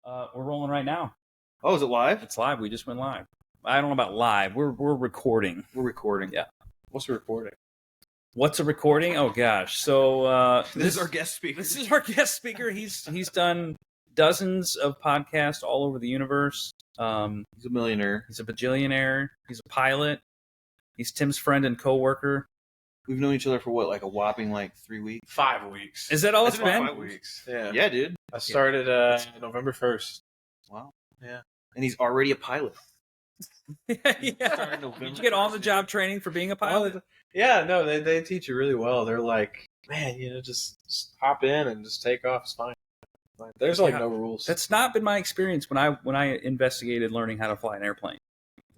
We're rolling right now. Oh, is it live? It's live. We just went live. I don't know about live. We're recording. We're recording. Yeah. What's a recording? What's a recording? Oh gosh. So This is our guest speaker. This is our guest speaker. He's done dozens of podcasts all over the universe. He's a millionaire. He's a bajillionaire. He's a pilot. He's Tim's friend and coworker. We've known each other for what, like a whopping 3 weeks? 5 weeks. Is that all it's That's about been? 5 weeks. Yeah. Yeah, dude. I started November 1st. Wow. Yeah. And he's already a pilot. Yeah. Did you get on-the-job training for being a pilot? Yeah, no, they teach you really well. They're like, man, just hop in and just take off. It's fine. There's no rules. That's not been my experience when I investigated learning how to fly an airplane.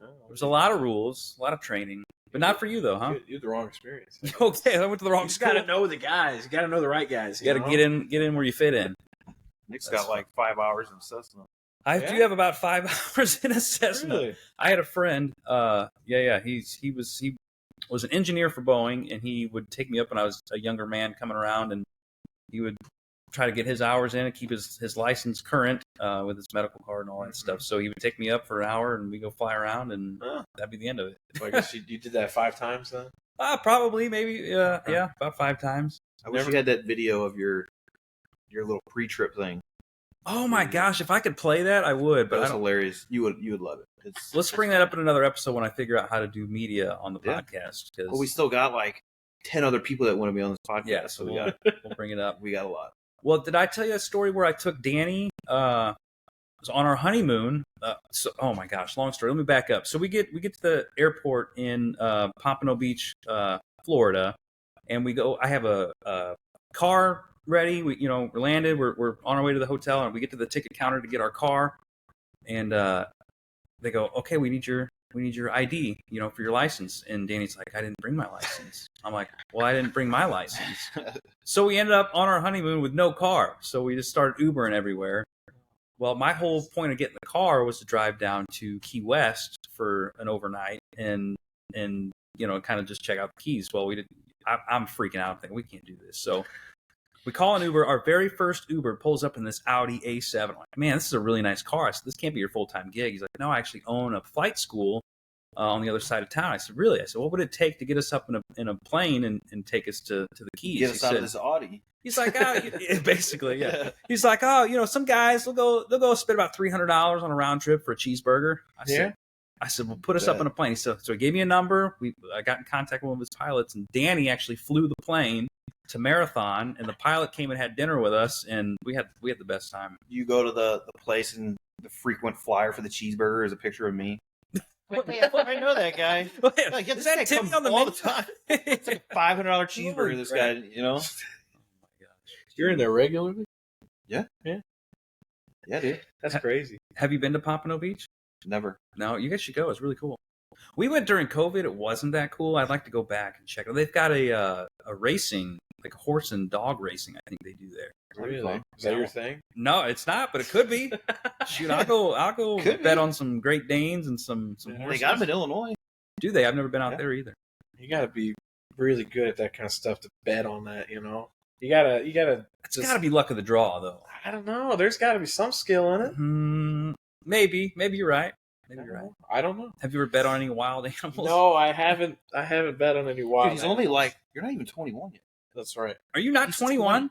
No. There's a lot of rules, a lot of training, but not for you though, huh? You had the wrong experience. Okay, I went to the wrong You school. got to know the guys. You got to know the right guys. You got to get in where you fit in. Nick's That's got 5 hours in Cessna. I do have about 5 hours in a Cessna. Really? I had a friend. He was an engineer for Boeing, and he would take me up when I was a younger man coming around, and he would try to get his hours in and keep his license current with his medical card and all that stuff. So he would take me up for an hour, and we go fly around, and that'd be the end of it. So I guess you did that 5 times then? Probably, maybe, yeah, about 5 times. I wish you had that video of your little pre-trip thing. Oh my gosh, if I could play that, I would. But That's hilarious. You would love it. Let's bring that up in another episode when I figure out how to do media on the podcast. Well, we still got 10 other people that want to be on this podcast. Yeah, so we'll bring it up. We got a lot. Well, did I tell you a story where I took Danny? It was on our honeymoon. Oh my gosh, long story. Let me back up. So we get to the airport in Pompano Beach, Florida, and we go. I have a car ready. We're landed. We're on our way to the hotel, and we get to the ticket counter to get our car, and they go, "Okay, we need your ID, for your license." And Danny's like, "I didn't bring my license." I'm like, "Well, I didn't bring my license." So we ended up on our honeymoon with no car. So we just started Ubering everywhere. Well, my whole point of getting the car was to drive down to Key West for an overnight and kind of just check out the Keys. Well, we didn't. I'm freaking out. I'm thinking we can't do this. So we call an Uber. Our very first Uber pulls up in this Audi A7. I'm like, man, this is a really nice car. I said, this can't be your full-time gig. He's like, no, I actually own a flight school on the other side of town. I said, really? I said, what would it take to get us up in a plane and take us to the Keys? Get us out of this Audi. He's like, basically, yeah. He's like, some guys, they'll go spend about $300 on a round trip for a cheeseburger. I said, well, put us up in a plane. So he gave me a number. I got in contact with one of his pilots, and Danny actually flew the plane to Marathon, and the pilot came and had dinner with us, and we had the best time. You go to the place, and the frequent flyer for the cheeseburger is a picture of me. Wait, I know that guy. Is that Tim on the all menu? the time? It's like a $500 cheeseburger. This guy, Oh my gosh. You're in there regularly? Yeah, dude. That's crazy. Have you been to Pompano Beach? Never. No, you guys should go. It's really cool. We went during COVID. It wasn't that cool. I'd like to go back and check it. They've got a racing, like a horse and dog racing, I think they do there. Really? Is that your thing? No, it's not, but it could be. Shoot, I'll go bet on some Great Danes and some horses. They got them in Illinois. Do they? I've never been out there either. You got to be really good at that kind of stuff to bet on that, You gotta. It's got to be luck of the draw, though. I don't know. There's got to be some skill in it. Maybe you're right. I don't know. Have you ever bet on any wild animals? No, I haven't. I haven't bet on any wild. Dude, he's animals. only you're not even 21 yet. That's right. Are you not 21?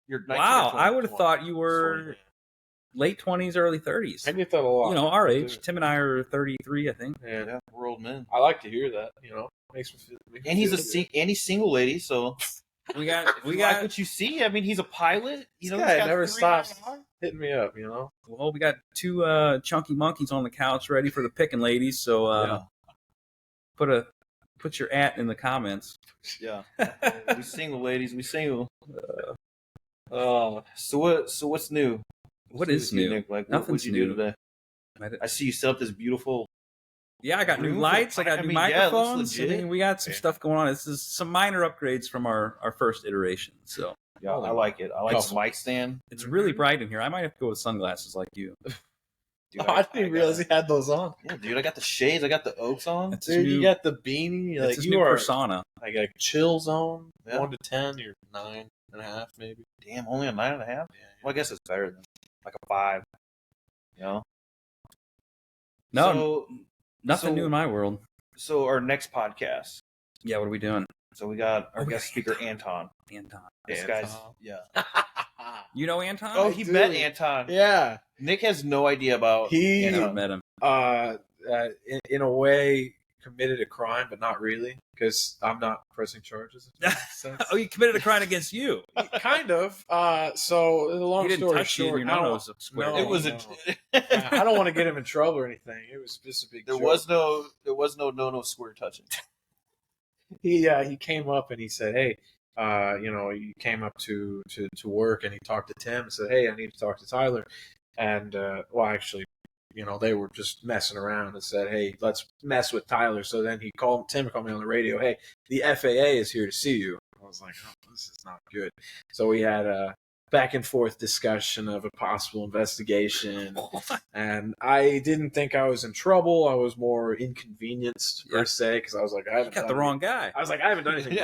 You're 19 wow, or 20. I would have thought you were late 20s, early 30s. I get that a lot. Our age. Tim and I are 33, I think. Yeah, we're old men. I like to hear that. Makes me feel. And he's single lady, so we got like what you see. I mean, he's a pilot. This guy never stops hitting me up. Well, we got 2 chunky monkeys on the couch ready for the picking ladies. So put your @ in the comments. Yeah, we single ladies. We single. Oh, so what's new? What is new? Nick? Nothing's what'd you new do today? I see you set up this beautiful. Yeah, I got new lights. I got new microphones. We got some stuff going on. This is some minor upgrades from our first iteration. So yeah, I like it. I like the mic stand. It's really bright in here. I might have to go with sunglasses like you. Dude, I didn't realize he had those on. Yeah, dude, I got the shades. I got the Oaks on. Dude, you got the beanie. It's you are persona. Like a chill zone. 1 to 10, you're 9.5 maybe. Damn, only a 9.5. Yeah. Well, I guess it's better than. like a 5. You know. No, nothing so- new in my world. So our next podcast. Yeah, what are we doing? So we got our we guest got speaker Anton. Anton. This Anton. guy's yeah. You know Anton? Oh, I he do. met Anton. Yeah. Nick has no idea about He- Never Anton. met him. In a way, committed a crime, but not really, because I'm not pressing charges. if that makes sense. Oh, he committed a crime against you. Kind of. So the long He didn't story touch you. short, Your I don't, nose squared. no, It was no. a. I don't want to get him in trouble or anything. It was just a big. There joke. was no square touching. He came up and he said, "Hey, he came up to work and he talked to Tim and said, "Hey, I need to talk to Tyler." And actually, they were just messing around and said, "Hey, let's mess with Tyler." So then Tim called me on the radio. "Hey, the FAA is here to see you." I was like, "Oh, this is not good." So we had a back and forth discussion of a possible investigation, and I didn't think I was in trouble. I was more inconvenienced per se, because I was like, I You haven't got done the wrong guy. I was like, I haven't done anything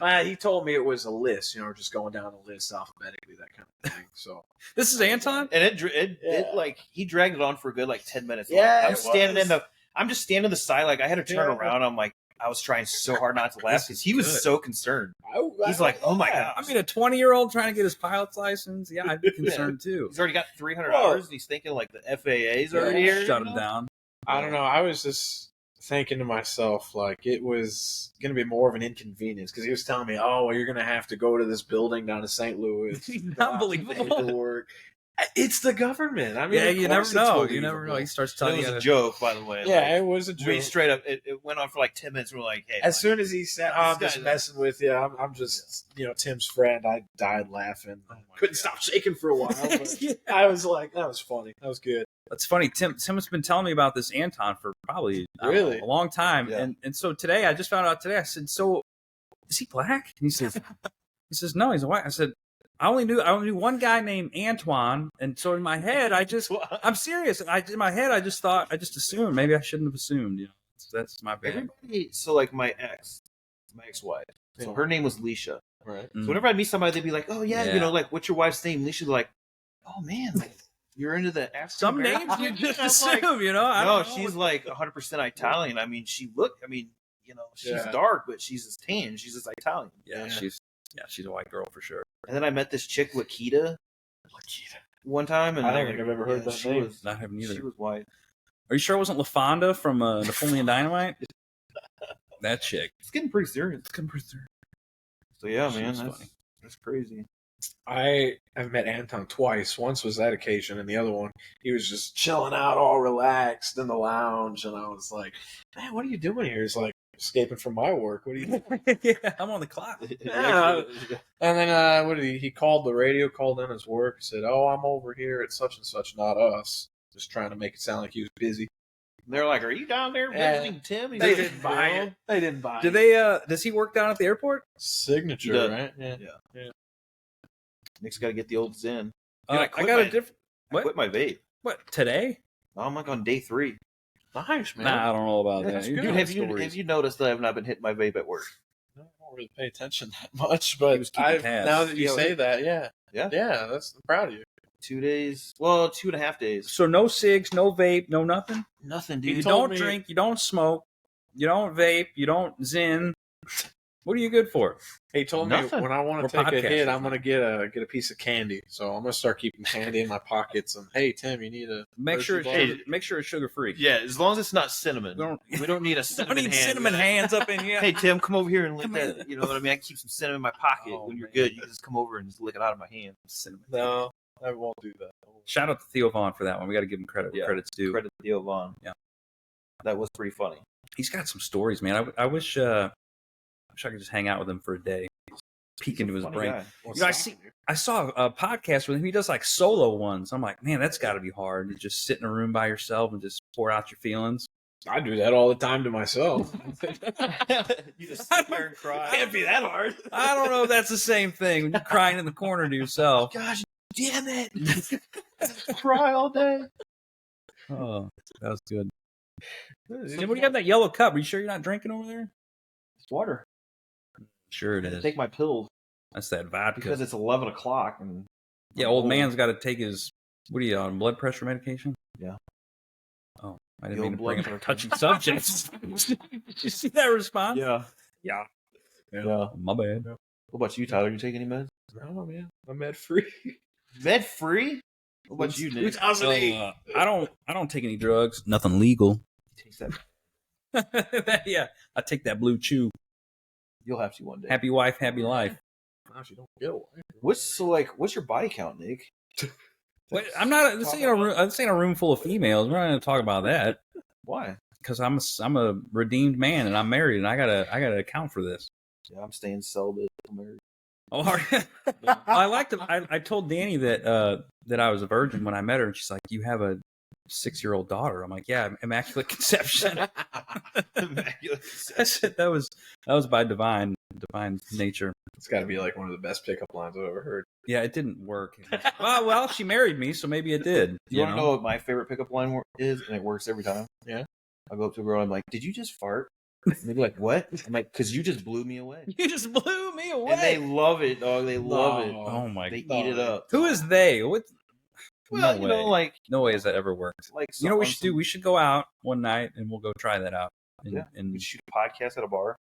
wrong. He told me it was a list, just going down a list alphabetically, that kind of thing. So This is Anton? And it Yeah. like he dragged it on for a good 10 minutes. Yeah, I'm it standing was. I'm just standing in the side, like I had to turn Yeah. around. I'm like, I was trying so hard not to laugh This because is he was good. so concerned. I He's like, oh my yeah. god. I mean, a 20-year-old trying to get his pilot's license? Yeah, I'd be concerned too. He's already got 300 Whoa. hours. And he's thinking like the FAA's already here. Shut you him know? down. I don't know. I was just thinking to myself, like, it was going to be more of an inconvenience, because he was telling me, "Oh, well, you're going to have to go to this building down in St. Louis." Unbelievable. Paperwork. It's the government. I mean, Yeah, of you never course it's know. You believable. never know. He starts It telling was you. a joke, by the way. Yeah, it was a We joke. straight up, it went on for 10 minutes. We're like, hey, As soon as he said, "Oh, I'm This just guy- messing with you. I'm just, Tim's friend," I died laughing. Oh my Couldn't God. stop shaking for a while. But Yeah. I was like, that was funny. That was good. That's funny. Tim has been telling me about this Anton for probably I don't know, Really? a long time. Yeah. And so today, I just found out today. I said, "So, is he black?" And he says, "No, he's a white." I said, I only knew one guy named Antoine, and so in my head, I'm serious. In my head, I just assumed. Maybe I shouldn't have assumed. That's my bad. everybody. So my ex-wife. So Yeah. her name was Leisha. Right. So whenever I meet somebody, they'd be like, "Oh yeah, Yeah. what's your wife's name?" Leisha, like, "Oh man, you're into the African Some names you just assume, I No, don't know. she's 100% Italian. I mean, she's Yeah. dark, but she's as tan. She's as Italian. Yeah, she's a white girl for sure. And then I met this chick, Lakita, one time, and I don't think I've ever heard that she name. Was, Not having either. She was white. Are you sure it wasn't LaFonda from Napoleon Dynamite? That chick. It's getting pretty serious. It's coming pretty through. So yeah, She man, was that's funny. crazy. I have met Anton twice. Once was that occasion, and the other one, he was just chilling out, all relaxed in the lounge, and I was like, "Man, what are you doing here?" He's like, "Escaping from my work. What are you doing?" Yeah, I'm on the clock. Yeah. And then what did he called the radio, called in his work, said, "Oh, I'm over here at such and such, not us." Just trying to make it sound like he was busy. They're like, "Are you down there Yeah. visiting Tim?" He's They like, didn't buy "No." it. They didn't buy Do it. they? Does he work down at the airport? Signature, He does. right? Yeah. Nick's got to get the old Zen. I I quit got a my- different. I What? quit my vape. What today? I'm on day 3. Nice, man. Nah, I don't know about Yeah, that. that's You good. do Dude, have have you noticed that I've not been hitting my vape at work? I don't really pay attention that much, but He was keeping tabs. now that you Yeah, say that, yeah. Yeah. Yeah, I'm proud of you. 2 days. Well, 2.5 days. So no cigs, no vape, no nothing. Nothing, You dude. don't drink, you don't smoke, you don't vape, you don't zin. What are you good for? He told Nothing. me when I want We're to take a hit, podcasters I'm gonna get a piece of candy. So I'm gonna start keeping candy in my pockets. And hey, Tim, you need a Make sure it's Hershey sugar, make sure it's sugar free. Yeah, as long as it's not cinnamon. We don't need a I cinnamon need hand. cinnamon hands up in here. Hey Tim, come over here and lick Come that. here. You know what I mean? I keep some cinnamon in my pocket. Oh, when you're man. good, you can just come over and just lick it out of my hand. Cinnamon. No, I won't do that. Shout out to Theo Vaughn for that one. We got to give him credit. Where Yeah. credit's due. Credit to Theo Vaughn. Yeah. That was pretty funny. He's got some stories, man. I wish I could just hang out with him for a day, peek into his Funny brain. guy. You know, I saw a podcast with him. He does solo ones. I'm like, man, that's got to be hard to just sit in a room by yourself and just pour out your feelings. I do that all the time to myself. You just sit there and cry. Can't be that hard. I don't know if that's the same thing. When you're crying in the corner to yourself. Gosh, damn it! Cry all day. Oh, that was good. Hey, what do you got in that yellow cup? Are you sure you're not drinking over there? It's water. Sure it I is. take my pills That's that vodka. because it's 11 o'clock and Yeah, old man's got to take his What are you on? Blood pressure medication? Yeah. Oh, I didn't Yo, mean to bring blood up pressure. touchy subjects. Did you see that response? Yeah. Yeah. My bad. What about you, Tyler? You take any meds? No, man. I'm med free. Med free? What about you, Nick? 2008. I don't take any drugs. Nothing legal. Takes that. Yeah, I take that blue chew. You'll have to one day. Happy wife, happy life. Gosh, you don't get away. What's your body count, Nick? Wait, I'm not. This ain't a room full of females. We're not going to talk about that Why? because I'm a redeemed man and I'm married and I gotta account for this. Yeah, I'm staying celibate. I'm married. Oh, I told Danny that that I was a virgin when I met her, and she's like, "You have a 6-year-old daughter." I'm like, "Yeah, immaculate conception." Immaculate. I said that was by divine nature. It's got to be like one of the best pickup lines I've ever heard. Yeah, it didn't work. Well, she married me, so maybe it did. You want to know what my favorite pickup line is, and it works every time? Yeah. I'll go up to a girl. I'm like, "Did you just fart?" And they'd be like, "What?" I'm like, "Because you just blew me away." You just blew me away. And they love it, dog. They love it. Oh my They god. eat it up. Who is they? What? Well, no way. No way has that ever worked. like You know what we should do? We should go out one night and we'll go try that out. And we shoot a podcast at a bar,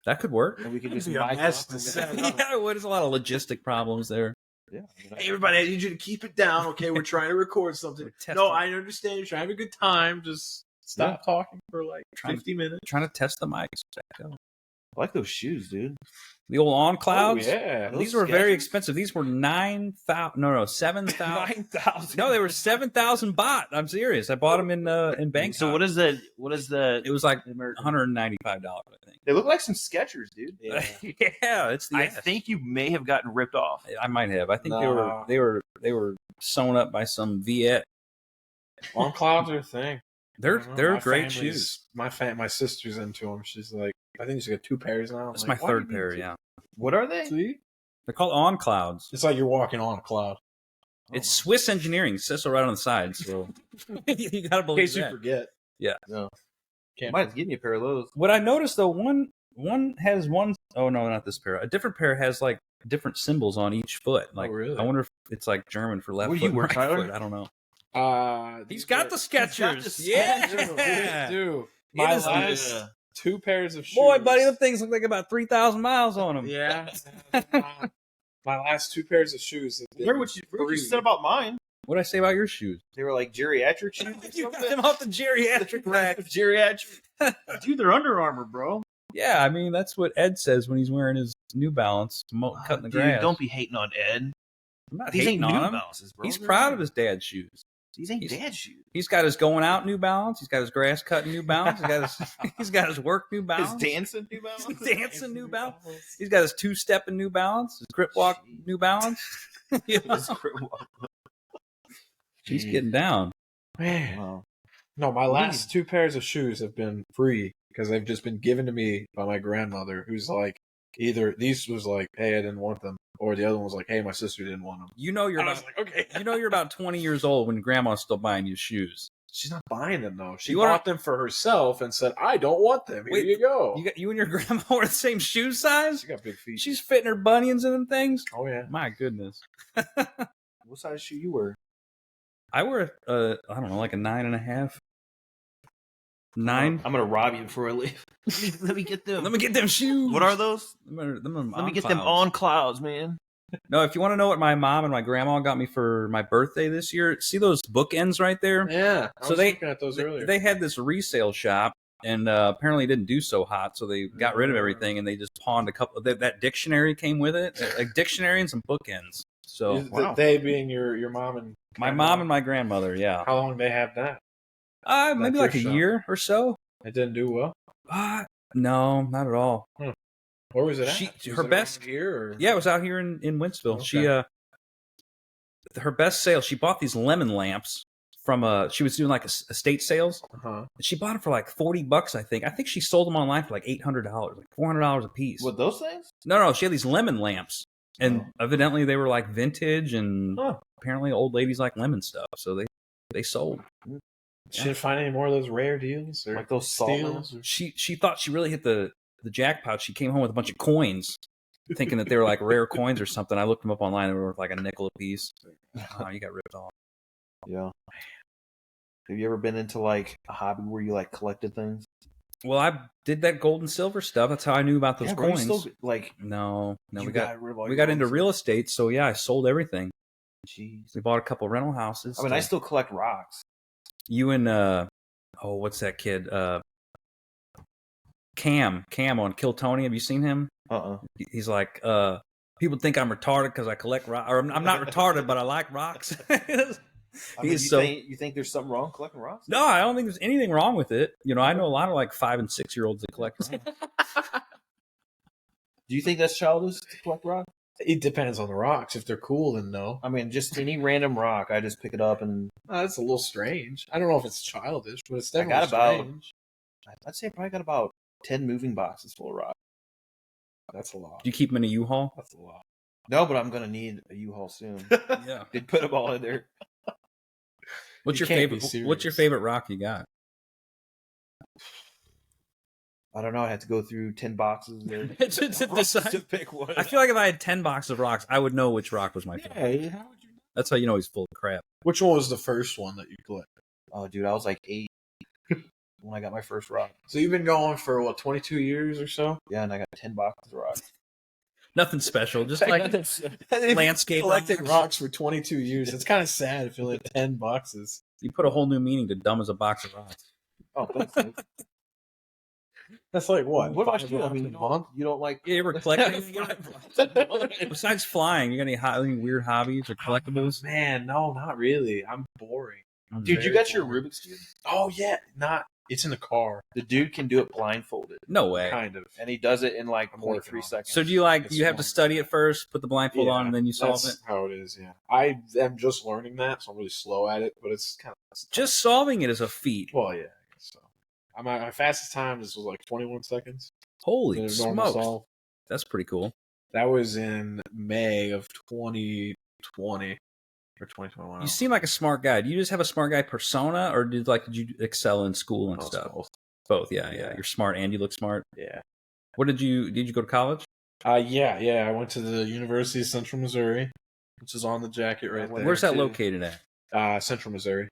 that could work. and we could just Be a mic mess up to and- set up. Yeah, there's a lot of logistic problems there. Yeah, Hey, everybody, I need you to keep it down, okay? We're trying to record something. We're No, testing. I understand you're trying to have a good time. Just stop talking for like 50 minutes. Trying to test the mics. I like those shoes, dude. The old On Clouds. Oh, yeah. Those These were very Skechers? expensive. These were 9,000. No, 7,000. 9,000. No, they were 7,000 baht. I'm serious. I bought them in Bangkok. So what is that? What is that? It was like American? $195, I think. They look like some Skechers, dude. Yeah, it's the. I S. think you may have gotten ripped off. I might have. I think No. they were sewn up by some Viet. On clouds are a thing. They're My great family's- shoes. My sister's into them. She's like, I think she's got 2 pairs now. I'm That's like, my why third do you pair. need Yeah, What are they? 2? See? they're called On Clouds. It's like you're walking on a cloud. It's Swiss engineering. It says so right on the side. So you gotta In believe case you that. forget. Yeah. No. Can't Might have to give me a pair of those. What I noticed though, one has one oh no, not this pair. A different pair has like different symbols on each foot. Like, really? I wonder if it's like German for left Where foot. you work, right Tyler? foot. I don't know. He's Got the Skechers. Yeah, Dude, It my is- last Yeah. 2 pairs of shoes. boy, buddy, them things look like about 3,000 miles on them. Yeah. My last 2 pairs of shoes. have been Remember what you free. said about mine? What did I say about your shoes? They were like geriatric shoes. or You got something? them off the geriatric rack. Geriatric. Dude, they're Under Armour, bro. Yeah, I mean that's what Ed says when he's wearing his New Balance, cutting the Dude, grass. don't be hating on Ed. I'm not These hating ain't New on him. Balances, bro. He's They're proud not. of his dad's shoes. These ain't he's- dad shoes. He's got his going out New Balance. He's got his grass cutting New Balance. He's got his work New His Balance. dancing New Balance. His dancing New Balance. He's got his 2-stepping New Balance. His grip walk New Balance. Yeah. His grip walk. He's getting down. Man. Wow. No, my last 2 pairs of shoes have been free because they've just been given to me by my grandmother, who's like, either these was like, hey, I didn't want them, or the other one was like, hey, my sister didn't want them. You know you're I about was like, okay. you know you're about 20 years old when grandma's still buying you shoes. She's not buying them though. She You wanna- bought them for herself and said, I don't want them. Here Wait, you go. You and your grandma wear the same shoe size? She got big feet. She's fitting her bunions in them things. Oh yeah. My goodness. What size shoe you wear? I wear I don't know, like a 9.5. 9. I'm gonna rob you before I leave. Let me get them. Let me get them shoes. What are those? Let Let me get them on clouds, man. No, if you want to know what my mom and my grandma got me for my birthday this year, see those bookends right there? Yeah. I So was they- looking at those earlier. They had this resale shop, and apparently it didn't do so hot, so they got rid of everything, and they just pawned a couple. That dictionary came with it, a dictionary and some bookends. So Is wow. They being your mom and my mom and my grandmother, yeah, how long they have that? maybe That like a thrift shop. year or so. It didn't do well. No, not at all. Where was it at? She- Was her it best- around here. Or? Yeah, it was out here in Wentzville. Okay. She her best sale. She bought these lemon lamps from she was doing like estate sales. Uh-huh. She bought them for like $40, I think. I think she sold them online for like $800, like $400 a piece. What, those things? No, she had these lemon lamps, and Oh. evidently they were like vintage, and Huh. apparently old ladies like lemon stuff, so they sold. She didn't find any more of those rare deals or Like those salt steals. lamps? She thought she really hit the jackpot. She came home with a bunch of coins, thinking that they were like rare coins or something. I looked them up online; they were worth like a nickel a piece. Oh, you got ripped off. Yeah. Have you ever been into like a hobby where you like collected things? Well, I did that gold and silver stuff. That's how I knew about those Yeah, bro, you coins. still like No, you we got rid of all we your got into gold and real estate. So yeah, I sold everything. silver? Jeez. We bought a couple rental houses. I mean, I still collect rocks. You and what's that kid? Cam on Kill Tony. Have you seen him? He's like, people think I'm retarded because I collect rocks. Or I'm not retarded, but I like rocks. I mean, you think there's something wrong collecting rocks? No, I don't think there's anything wrong with it. You know, I know a lot of like 5 and 6 year olds that collect rocks. Do you think that's childish to collect rocks? It depends on the rocks. If they're cool, then no. I mean, just any random rock, I just pick it up and That's a little strange. I don't know if it's childish, but it's I definitely got about- strange. I'd say I probably got about 10 moving boxes full of rocks. That's a lot. Do you keep them in a U-Haul? That's a lot. No, but I'm gonna need a U-Haul soon. Yeah. They put them all in there. What's You your can't be favorite? What's your serious. favorite rock you got? I don't know. I had to go through 10 boxes there To decide. to pick one. I feel like if I had 10 boxes of rocks, I would know which rock was my favorite. Yeah, how would you know? That's how you know he's full of crap. Which one was the first one that you collected? Oh, dude, I was like 8 when I got my first rock. So you've been going for, what, 22 years or so? Yeah, and I got 10 boxes of rocks. Nothing special, just like landscape Collecting rocks. rocks for 22 years. It's kind of sad if you only have 10 boxes. You put a whole new meaning to dumb as a box of rocks. Oh, thanks, dude. That's like what? What about 5 you? I rocks mean, a month? you don't like. You ever collect anything? Besides flying, you got any weird hobbies or collectibles? Man, no, not really. I'm boring. I'm Dude, you very got your boring. Rubik's Cube? Oh yeah, not. It's in the car, The dude can do it blindfolded, No way. kind of. and he does it in like I'm 0.3 working on it. seconds. So do you like? It's You have to fun. study it first, put the blindfold on, and then you solve That's it. how it is. Yeah, I am just learning that, so I'm really slow at it. But it's kind of Just solving it is a feat. well, yeah. I guess so. My fastest time this was like 21 seconds. Holy in a normal smokes, solve. that's pretty cool. That was in May of 2020 or 2021. You seem like a smart guy. Do you just have a smart guy persona, or did you excel in school and Oh, it's stuff? both. Both, yeah. Yeah. You're smart and you look smart. Yeah. What did you go to college? Yeah. I went to the University of Central Missouri, which is on the jacket right there. Where's that too. located at? Central Missouri.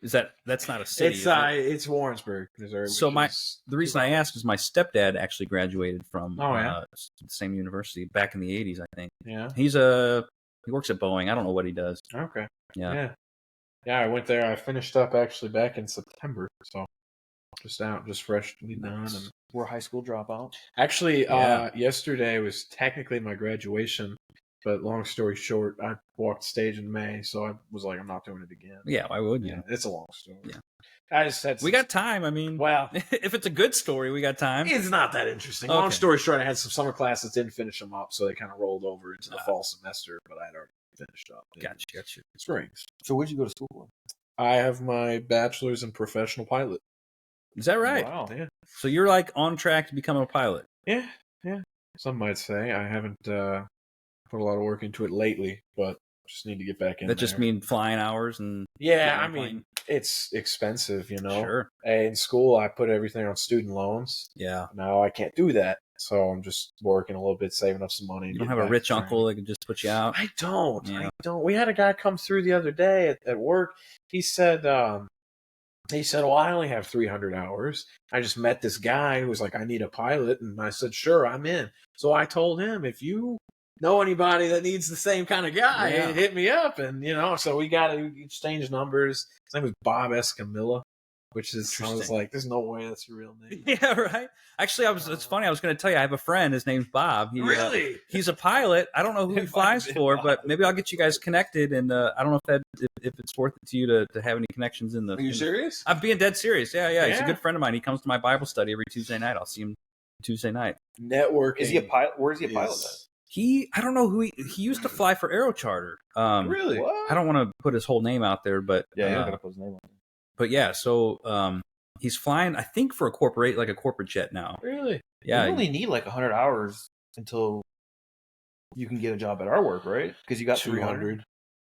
That's not a city? It's is it? it's Warrensburg, Missouri. So which is- the reason I asked is my stepdad actually graduated from Oh, yeah? the same university back in the 80s, I think. yeah. He works at Boeing. I don't know what he does. Okay. Yeah. Yeah, I went there. I finished up actually back in September, so just freshly done. And We're a high school dropout. actually, Yeah. yesterday was technically my graduation, but long story short, I walked stage in May, so I was like, I'm not doing it again. Yeah, why would you? Yeah, it's a long story. Yeah. I just had We got time. I mean, well. if it's a good story, we got time. It's not that interesting. Okay. Long story short, I had some summer classes, didn't finish them up, so they kind of rolled over into the fall semester, but I had already finished up. in Gotcha. Springs. So where'd you go to school for? I have my bachelor's in professional pilot. Is that right? Wow. Yeah. So you're like on track to become a pilot. Yeah. Some might say I haven't put a lot of work into it lately, but just need to get back in That just there. mean flying hours and Yeah, I flying. mean, it's expensive, you know. Sure. In school, I put everything on student loans. Yeah. Now I can't do that, so I'm just working a little bit, saving up some money. You and don't getting have a back rich to uncle that can just put you out. I don't. Yeah. I don't. We had a guy come through the other day at work. He said, well, I only have 300 hours. I just met this guy who was like, I need a pilot. And I said, sure, I'm in. So I told him, if you know anybody that needs the same kind of guy, Yeah. hit me up. And, so we got to exchange numbers. His name was Bob Escamilla, which is, I was Interesting. like, there's no way that's your real name. Yeah, right. Actually, it's funny. I was going to tell you, I have a friend. His name's Bob. Really? He's a pilot. I don't know who he It might flies have been for, Bob. but maybe I'll get you guys connected. And I don't know if it's worth it to you to have any connections in the. Are you serious? I'm being dead serious. Yeah. He's a Yeah. good friend of mine. He comes to my Bible study every Tuesday night. I'll see him Tuesday night. Networking. Is he a pilot? Where is he a pilot? is- I don't know who he used to fly for Aerocharter. Really? What? I don't want to put his whole name out there, but Yeah, you're not gonna put his name on. but yeah. So he's flying, I think, for a corporate jet now. Really? Yeah, You only need like 100 hours until you can get a job at our work, right? Because you got 300.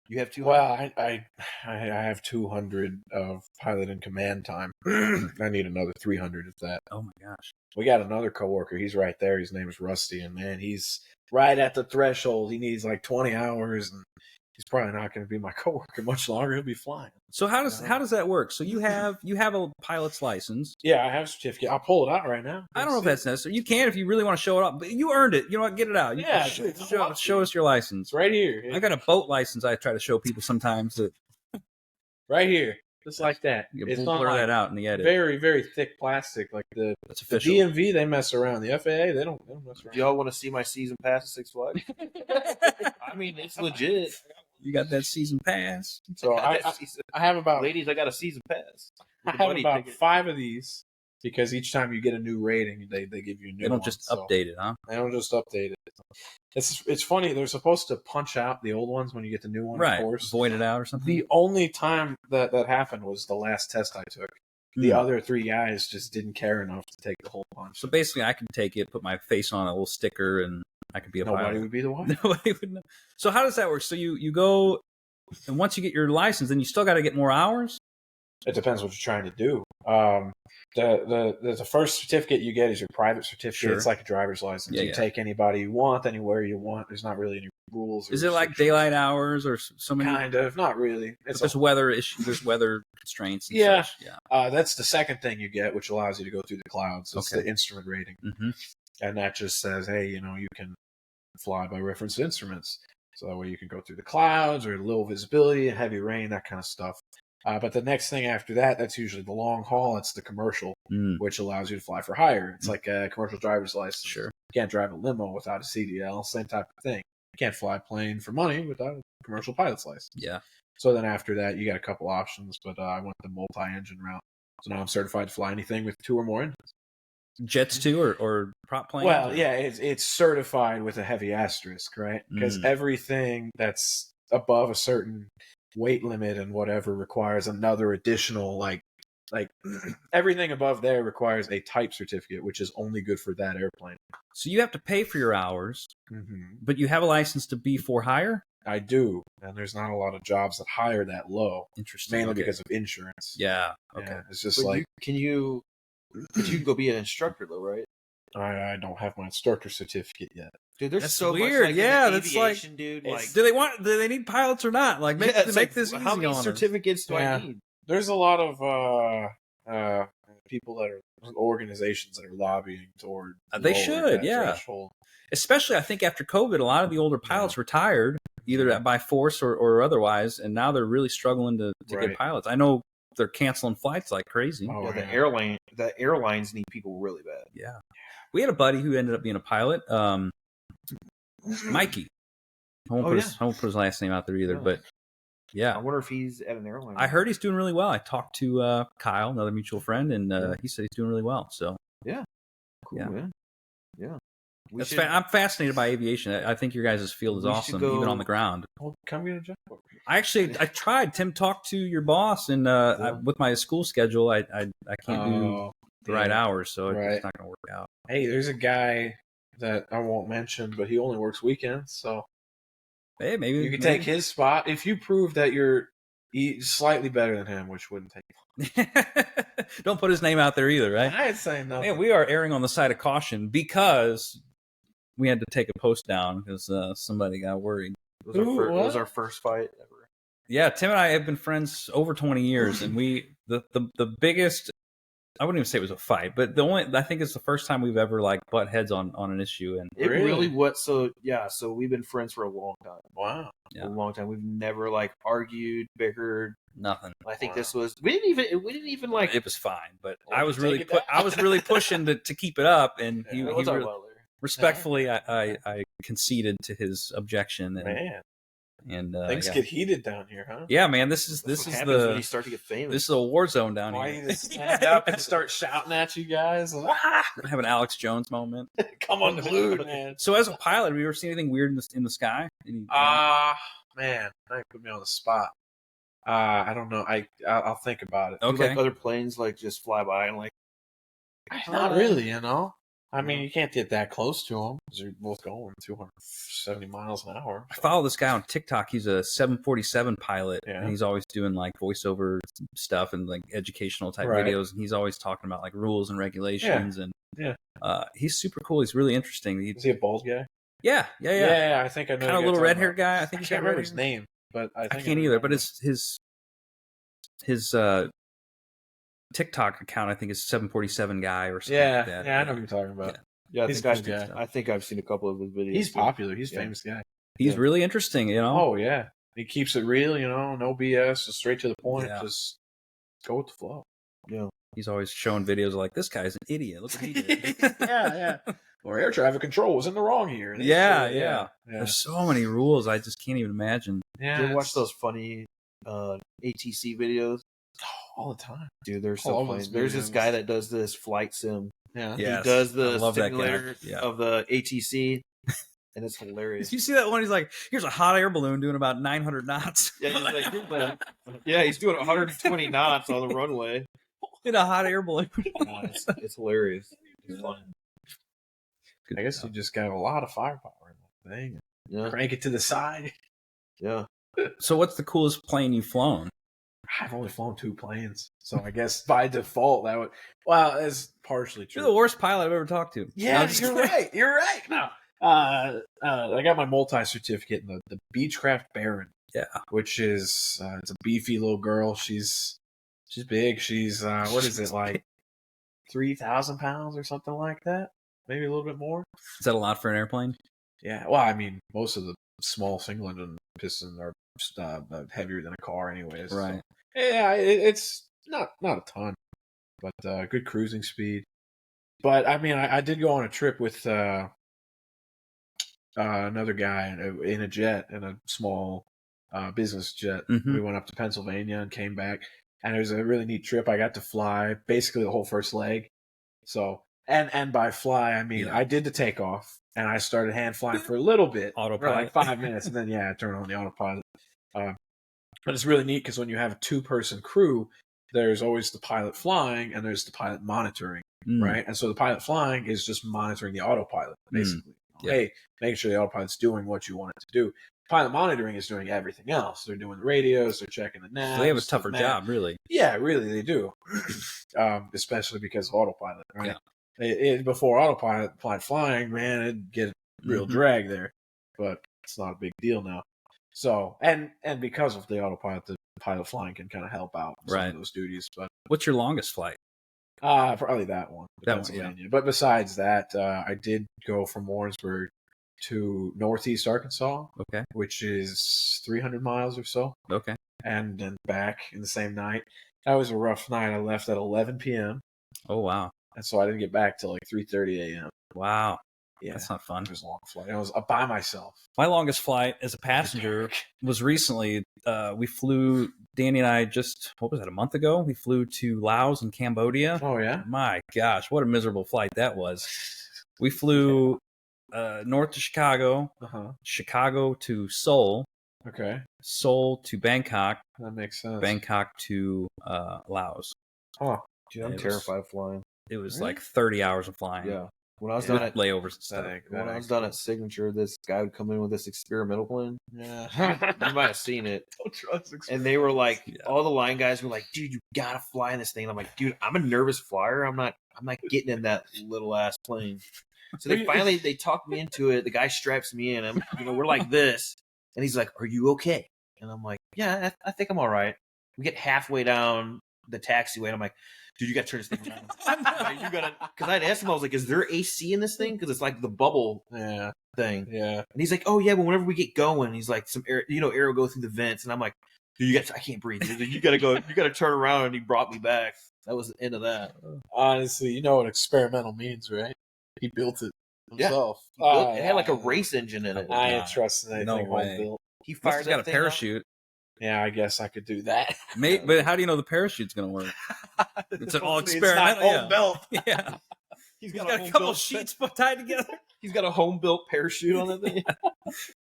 You have 200. Well, I have 200 of pilot and command time. I need another 300 of that. Oh my gosh. We got another coworker. He's right there. His name is Rusty, and man, he's right at the threshold. He needs like 20 hours, and he's probably not going to be my coworker much longer. He'll be flying. So how does that work? So you have a pilot's license. Yeah, I have a certificate. I'll pull it out right now. I don't know if that's necessary. You can if you really want to show it off, but you earned it. You know what? Get it out. You Yeah, can dude, show us your license. It's right here. I got a boat license. I try to show people sometimes that right here, just like that. you It's can not blur like that out in the edit. very, very thick plastic. Like the That's official. DMV, they mess around. The FAA, they don't mess around. Do y'all want to see my season pass at Six Flags? I mean, it's legit. You got that season pass. So I have about Ladies, I got a season pass. I have about 5 of these because each time you get a new rating, they give you a new. They don't one, just so update it, huh? They don't just update it. It's funny. They're supposed to punch out the old ones when you get the new one. Right. Of course. Void it out or something. The only time that happened was the last test I took. The other 3 guys just didn't care enough to take the whole punch. So basically, I can take it, put my face on a little sticker, and I could be a Nobody pilot. would be the one. Nobody would know. So how does that work? So you go, and once you get your license, then you still got to get more hours? It depends what you're trying to do. The first certificate you get is your private certificate. Sure. It's like a driver's license. Yeah, you take anybody you want, anywhere you want. There's not really any rules. Or Is it like restrictions. daylight hours or so many? Kind of, not really. There's weather issues. There's weather constraints. And Yeah. such. Yeah. That's the second thing you get, which allows you to go through the clouds. It's Okay. the instrument rating, Mm-hmm. and that just says, hey, you can fly by reference instruments. So that way you can go through the clouds or low visibility, heavy rain, that kind of stuff. But the next thing after that, that's usually the long haul. It's the commercial, which allows you to fly for hire. It's like a commercial driver's license. Sure. You can't drive a limo without a CDL, same type of thing. You can't fly a plane for money without a commercial pilot's license. Yeah. So then after that, you got a couple options, but I went the multi-engine route. So now I'm certified to fly anything with 2 or more engines. Jets too, or prop planes? Well, or? yeah, it's certified with a heavy asterisk, right? Because everything that's above a certain weight limit and whatever requires another additional like everything above there requires a type certificate, which is only good for that airplane. So you have to pay for your hours, but you have a license to be for hire? I do, and there's not a lot of jobs that hire that low, Interesting. mainly Okay. because of insurance. Yeah. Okay. Yeah, it's just But like you can go be an instructor though, right? I don't have my instructor certificate yet. Dude, there's That's so weird. much like, Yeah, in the that's like- aviation, dude. it's- Like, Do they need pilots or not? Like make yeah, it's like, this easy how many on us. certificates do Yeah. I need? There's a lot of people that are organizations that are lobbying toward They lowering should, that yeah. threshold. Especially, I think after COVID, a lot of the older pilots retired, either by force or otherwise, and now they're really struggling to Right. get pilots. I know they're canceling flights like crazy. Oh, Yeah, yeah. the airlines need people really bad. Yeah. We had a buddy who ended up being a pilot, Mikey. I won't put his last name out there either, Yeah. but I yeah. wonder if he's at an airline. I heard he's doing really well. I talked to Kyle, another mutual friend, and he said he's doing really well. So Cool, Yeah. man. Yeah. I'm fascinated by aviation. I think your guys' field is We should awesome, go- even on the ground. Well, come get a job over here. I tried. Tim talked to your boss, and with my school schedule, I can't do the right hours, so Right. it's not going to work out. Hey, there's a guy that I won't mention, but he only works weekends, so Hey, maybe you can take his spot if you prove that you're slightly better than him, which wouldn't take. Don't put his name out there either, right? I ain't saying nothing. Man, we are erring on the side of caution because we had to take a post down because somebody got worried. It was our first fight ever. Yeah, Tim and I have been friends over 20 years, and the biggest. I wouldn't even say it was a fight, but I think it's the first time we've ever like butt heads on an issue, and It Really? really was. So we've been friends for a long time. Wow. Yeah. A long time. We've never like argued, bickered. nothing. I think Wow. this was. We didn't even like. It was fine, but Well, I was take really it down. I was really pushing to keep it up, and he What's our really, Butler? respectfully I conceded to his objection, Man, and things yeah. get heated down here, huh? Yeah, man, this is That's what happens when you the start to get famous. this is a war zone down Why here. you just stand up and start shouting at you guys? Have an Alex Jones moment. Come unglued, man. So, as a pilot, have you ever seen anything weird in the sky? Man, now you put me on the spot. I don't know. I'll think about it. Do, Okay. like other planes like just fly by and like. Not really, you know. I mean, you can't get that close to them because you're both going 270 miles an hour. I follow this guy on TikTok. He's a 747 pilot, Yeah. and he's always doing like voiceover stuff and like educational type Right. videos. And he's always talking about like rules and regulations. And Yeah. He's super cool. He's really interesting. Is he a bald guy? Yeah. I think I know. Kind of little red haired guy. I think I he's can't got red remember his hair. name. but I think can't either. But it's his TikTok account, I think, is 747 guy or something like that. I know what you're talking about. Yeah, He's a cool guy. I think I've seen a couple of his videos. He's popular. He's a famous guy. He's really interesting, you know. Oh yeah, he keeps it real. You know, no BS, just straight to the point. Yeah. Just go with the flow. Yeah. He's always showing videos like, this guy's an idiot. Look what he did. yeah. Or air traffic control was in the wrong here. Yeah. There's so many rules. I just can't even imagine. Yeah. Do you watch those funny ATC videos? All the time, Dude, they're so All funny. those There's this videos. guy that does this flight sim. Yeah. Yes, He does the I love that guy. simulator Yeah. of the ATC, and it's hilarious. Did you see that one? He's like, here's a hot air balloon doing about 900 knots. Yeah, he's doing 120 knots on the runway. In a hot air balloon. It's hilarious. It's fun. I guess you just got a lot of firepower in that thing. Yeah. Crank it to the side. Yeah. So what's the coolest plane you've flown? I've only flown 2 planes, so I guess by default that would. Well, it's partially true. You're the worst pilot I've ever talked to. Yeah, No, you're right. You're right. No, I got my multi certificate in the Beechcraft Baron. Yeah, which is it's a beefy little girl. She's big. She's what is it, like 3,000 pounds or something like that? Maybe a little bit more. Is that a lot for an airplane? Yeah. Well, I mean, most of the small single engine pistons are heavier than a car, anyways. Right. So, yeah, it's not a ton, but good cruising speed. But I mean, I did go on a trip with another guy in a jet, in a small business jet. Mhm. We went up to Pennsylvania and came back, and it was a really neat trip. I got to fly basically the whole first leg. So, and by fly, I mean I did the takeoff, and I started hand flying for a little bit, for Autopilot. like 5 minutes, and then I turned on the autopilot. But it's really neat because when you have a 2-person crew, there's always the pilot flying and there's the pilot monitoring, Mm. right? And so the pilot flying is just monitoring the autopilot, basically. Yeah. Hey, making sure the autopilot's doing what you want it to do. Pilot monitoring is doing everything else. They're doing the radios, they're checking the nav. So they have a tougher job, really. Yeah, really, they do. Especially because of autopilot, right? Before autopilot flying, man, it'd get real Mhm. drag there. But it's not a big deal now. So, and because of the autopilot, the pilot flying can kind of help out some Right. of those duties. But What's your longest flight? probably that one. That one, Pennsylvania. But besides that, I did go from Warrensburg to Northeast Arkansas, Okay. which is 300 miles or so, Okay. and then back in the same night. That was a rough night. I left at 11 p.m. Oh, wow. and so I didn't get back till like 3:30 a.m. Wow. Yeah, That's not fun. it was a long flight. I was by myself. My longest flight as a passenger was recently. We flew, Danny and I just, what was that, a month ago? We flew to Laos and Cambodia. Oh yeah. My gosh, what a miserable flight that was. We flew north to Chicago, Chicago to Seoul, Okay, Seoul to Bangkok, that makes sense. Bangkok to Laos. Huh. Dude, I'm It was- terrified of flying. It was Really? like 30 hours of flying. Yeah. When I was With done at layovers and stuff. when I was done at Signature, this guy would come in with this experimental plane. Yeah. You might have seen it. Don't trust And they were like, Yeah. all the line guys were like, dude, you gotta fly in this thing. And I'm like, dude, I'm a nervous flyer. I'm not getting in that little ass plane. So they talked me into it. The guy straps me in. We're like this, and he's like, "Are you okay?" And I'm like, "Yeah, I think I'm all right." We get halfway down the taxiway, and I'm like, "Dude, you got to turn this thing around. You gotta." Because I'd asked him, I was like, "Is there AC in this thing?" Because it's like the bubble thing. Yeah. And he's like, "Oh yeah, but whenever we get going, he's like, some air, air will go through the vents." And I'm like, "Dude, I can't breathe. You gotta go. You gotta turn around." And he brought me back. That was the end of that. Honestly, you know what experimental means, right? He built it himself. It had like a race engine in it. I ain't trusting anything No way. home built. He Must fired have got a that thing up. parachute. Yeah, I guess I could do that. But how do you know the parachute's going to work? It's all Hopefully experimental. It's not home built. Yeah. He's He's got, got a couple sheets tied together. He's got a home built parachute on that thing.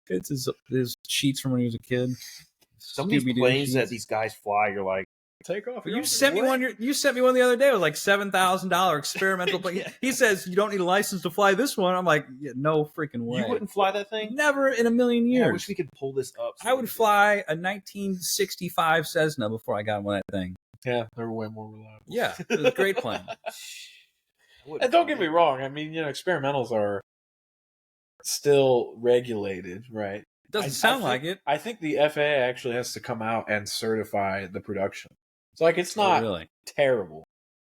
It's his sheets from when he was a kid. Some of these Scooby-Doo planes that sheets. these guys fly, you're like, Take off. You sent me one. You sent me one the other day. It was like $7,000 experimental plane. Yeah. He says you don't need a license to fly this one. I'm like, yeah, no freaking way. you wouldn't fly that thing? Never in a million Yeah, I years. wish we could pull this up. I would fly a 1965 Cessna before I got one of that thing. Yeah, they're way more reliable. Yeah, it was a great plane. And don't get me wrong. I mean, experimentals are still regulated, right? It doesn't sound like it. I think the FAA actually has to come out and certify the production. So like it's not really terrible.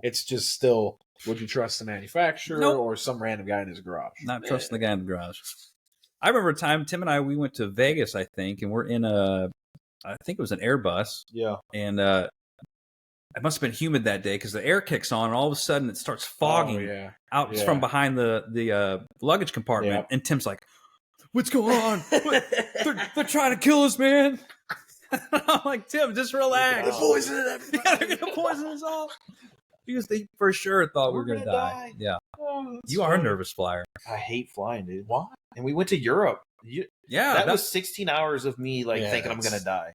It's just still, would you trust the manufacturer Nope. or some random guy in his garage? Not trusting the guy in the garage. I remember a time Tim and I we went to Vegas, I think, and we're in I think it was an Airbus, Yeah. and it must have been humid that day because the air kicks on, and all of a sudden it starts fogging out from behind the luggage compartment, and Tim's like, "What's going on? They're trying to kill us, man." I'm like, Tim, just relax. They're poisoning everybody. Yeah, they're gonna poison us all. Because they for sure thought we were gonna die. Yeah. Oh, You are a nervous flyer. I hate flying, dude. Why? And we went to Europe. Yeah. That was 16 hours of me thinking I'm gonna die.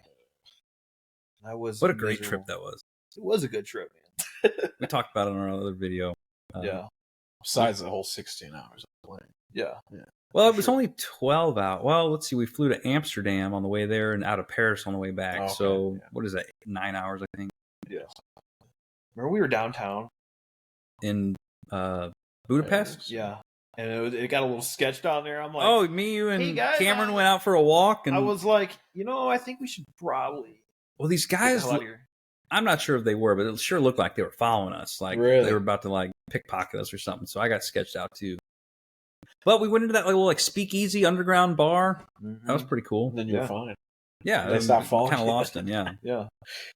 That was what a great trip that was. It was a good trip, man. We talked about it in our other video. Yeah. Besides the whole 16 hours of plane. Yeah. Well, it was only 12 out. Well, let's see. We flew to Amsterdam on the way there and out of Paris on the way back. Okay, so what is that? 9 hours, I think. Yeah. Remember we were downtown in Budapest. Yeah, and it got a little sketched on there. I'm like, oh, me, you, and hey guys, Cameron went out for a walk, and I was like, I think we should probably. Well, these guys, I'm not sure if they were, but it sure looked like they were following us, like they were about to like pickpocket us or something. So I got sketched out too. But we went into that little like speakeasy underground bar. Mm-hmm. That was pretty cool. And then you were fine. Yeah, they stopped falling. Kind of lost him. Yeah, yeah.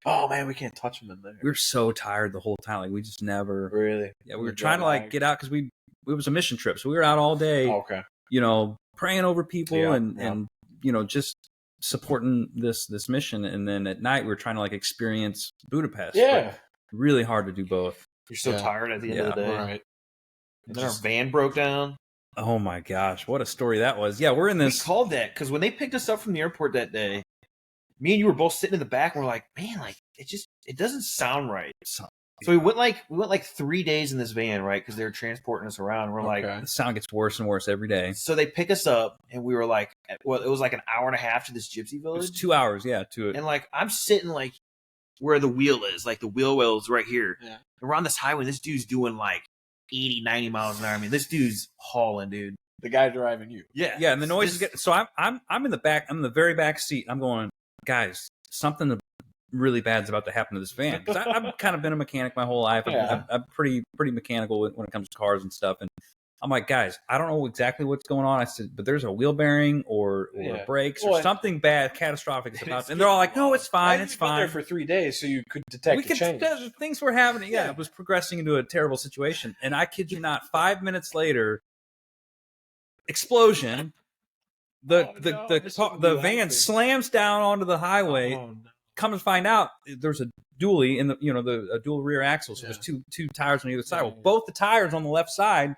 Oh man, we can't touch him in there. We were so tired the whole time. Like we just never really. Yeah, we were trying to like get out because it was a mission trip, so we were out all day. Oh, okay. Praying over people and just supporting this mission. And then at night we were trying to like experience Budapest. Yeah, really hard to do both. You're so tired at the end of the day. Right. And then our van broke down. Oh my gosh, what a story that was. Yeah, we're in this. We called that because when they picked us up from the airport that day, me and you were both sitting in the back and we're like, man, like it doesn't sound right. So we went like 3 days in this van, right? Because they were transporting us around. And we're like, the sound gets worse and worse every day. So they pick us up and we were like, well, it was like an hour and a half to this gypsy village. It was 2 hours, yeah, to it. And like I'm sitting like where the wheel is, like the wheel well is right here. Yeah. And we're on this highway. This dude's doing like 80, 90 miles an hour. I mean, this dude's hauling, dude. The guy driving you. Yeah, and the noise is getting. So I'm in the back. I'm in the very back seat. I'm going, guys, something really bad's about to happen to this van. Because I've kind of been a mechanic my whole life. I'm pretty mechanical when it comes to cars and stuff. And I'm like, guys, I don't know exactly what's going on. I said, but there's a wheel bearing or brakes or something bad, catastrophic is about. And they're all like, no, it's fine, it's fine. There for 3 days, so you could detect the change. Things were happening. Yeah, it was progressing into a terrible situation. And I kid you not, 5 minutes later. Explosion. The van slams down onto the highway. Oh, no. Come to find out, there's a dually in a dual rear axle. So there's two tires on either side. Well, both the tires on the left side,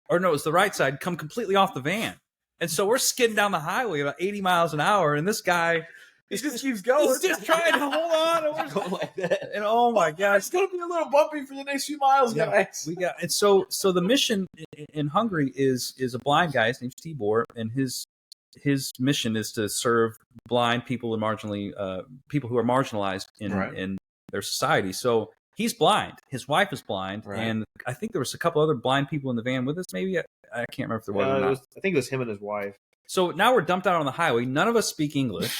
or no, it's the right side, come completely off the van. And so we're skidding down the highway about 80 miles an hour, and this guy just keeps going. He's just trying to hold on. And we're going like that. And oh my God, it's gonna be a little bumpy for the next few miles, guys. And so the mission in Hungary is a blind guy. His name's Tibor, and his mission is to serve blind people and people who are marginalized in their society. So he's blind. His wife is blind, and I think there was a couple other blind people in the van with us. Maybe I can't remember if there was or not. I think it was him and his wife. So now we're dumped out on the highway. None of us speak English.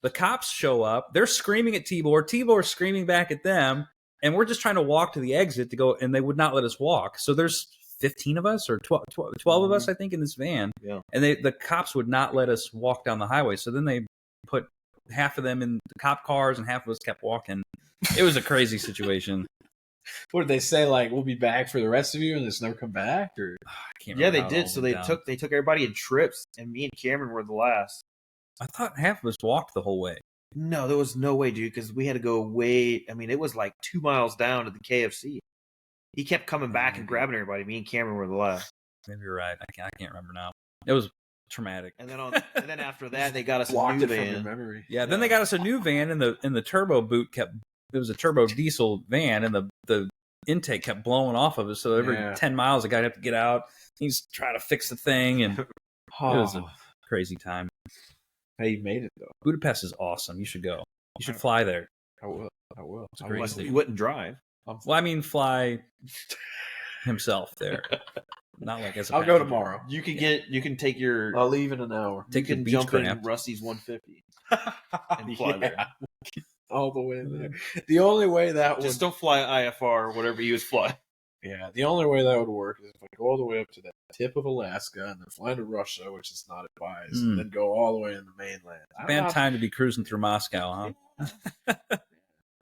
The cops show up. They're screaming at Tibor. Tibor's screaming back at them. And we're just trying to walk to the exit to go, and they would not let us walk. So there's 15 of us or 12 of us, I think, in this van. Yeah. And the cops would not let us walk down the highway. So then they put half of them in the cop cars and half of us kept walking. It was a crazy situation. What did they say? Like, we'll be back for the rest of you and just never come back? Or I can't remember. Yeah, they did. So they took everybody in trips, and me and Cameron were the last. I thought half of us walked the whole way. No, there was no way, dude, because we had to go way. I mean, it was like 2 miles down to the KFC. He kept coming back and grabbing everybody. Me and Cameron were the last. Maybe you're right. I can't remember now. It was traumatic. And then after that, they got us a new van. Memory. Yeah, then they got us a new van, and the turbo boot kept. It was a turbo diesel van, and the intake kept blowing off of it. So every 10 miles, the guy had to get out. He's trying to fix the thing, and it was a crazy time. Hey, you made it though. Budapest is awesome. You should go. You should fly there. I will. It's a great city. You wouldn't drive. Well, I mean, fly himself there. Not like as a I'll go passenger. tomorrow. You can take your. I'll leave in an hour. You Take your can beach jump in craft. Rusty's 150 and fly there. All the way there. The only way that would Just don't fly IFR or whatever he was flying. Yeah, the only way that would work is if I go all the way up to the tip of Alaska and then fly to Russia, which is not advised, and then go all the way in the mainland. Bad time to be cruising through Moscow, huh?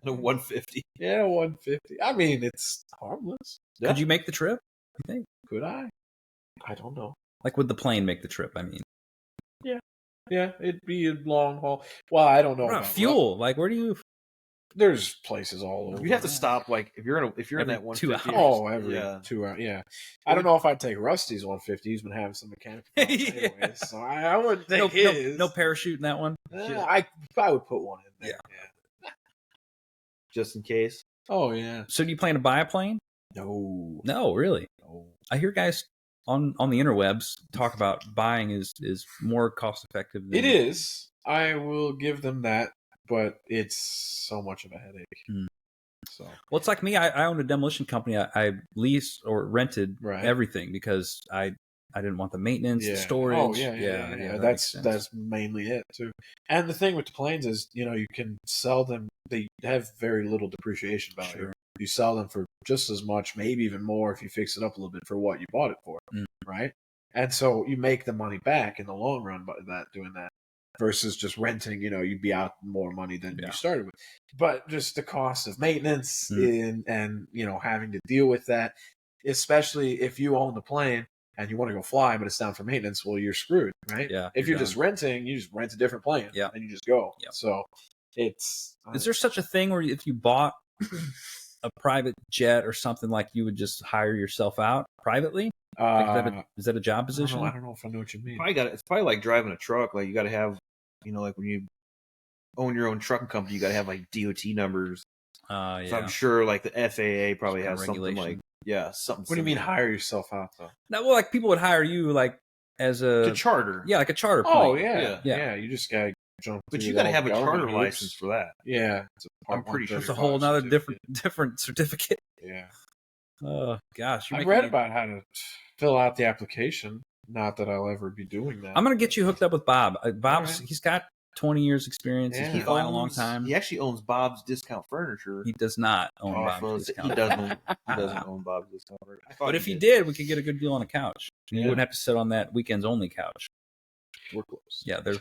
A 150. Yeah, 150. I mean, it's harmless. Yeah. Could you make the trip? You think? Could I? I don't know. Like, would the plane make the trip? I mean, yeah, it'd be a long haul. Well, I don't know what about about fuel. Like, where do you? There's places all over. You'd have to stop like if you're in Every that 2 150. hours. every Yeah. 2 hours. Yeah, I don't know if I'd take Rusty's 150. He's been having some mechanical problems Yeah. anyways, so I wouldn't take his. No parachute in that one. I would put one in there. Yeah. just in case. Oh yeah. So, do you plan to buy a plane? No. No, really. No. I hear guys on the interwebs talk about buying is more cost effective. It is. I will give them that, but it's so much of a headache. So Well, it's like me. I owned a demolition company. I leased or rented everything because I didn't want the maintenance, the storage. Oh yeah. That's mainly it too. And the thing with the planes is, you can sell them. They have very little depreciation value. Sure. You sell them for just as much, maybe even more, if you fix it up a little bit for what you bought it for, right? And so you make the money back in the long run by doing that. Versus just renting, you'd be out more money than you started with. But just the cost of maintenance and having to deal with that, especially if you own the plane and you want to go fly, but it's down for maintenance, well, you're screwed, right? Yeah. If you're just renting, you just rent a different plane and you just go. Yeah. So it's... Is there such a thing where if you bought a private jet or something, like you would just hire yourself out privately? Like is that a job position? I don't know if I know what you mean. It's probably like driving a truck. Like you got to have, like when you own your own trucking company, you got to have like DOT numbers. Yeah. So I'm sure like the FAA probably has something regulation. like something. What do you mean hire yourself out though? No, well, like people would hire you like as a charter. Yeah, like a charter plane. Oh yeah. You just gotta jump. But you got to have a charter license for that. Yeah, I'm pretty sure it's a whole other different certificate. Yeah. Oh gosh, I read about how to fill out the application. Not that I'll ever be doing that. I'm gonna get you hooked up with Bob. He's got 20 years experience. Yeah. He's been flying a long time. He actually owns Bob's Discount Furniture. He does not own Bob's Discount. He doesn't own Bob's Discount Furniture. But if he did, we could get a good deal on a couch. You wouldn't have to sit on that weekends only couch. We're close. Yeah, they're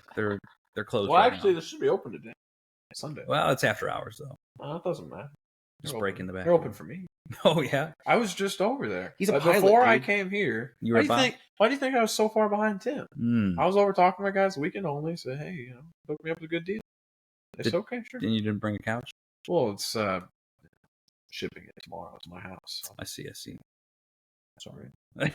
closed. Well, right actually, now. this should be open today. Sunday. Well, it's after hours though. It doesn't matter. Just breaking the back. They're open for me. Oh yeah. I was just over there. He's a pilot, before dude. I came here. You were Why do you think I was so far behind Tim? Mm. I was over talking to my guys weekend only. Said, hey, hook me up with a good deal. It's okay, sure. And you didn't bring a couch? Well, it's shipping it tomorrow to my house. So. I see. Sorry. You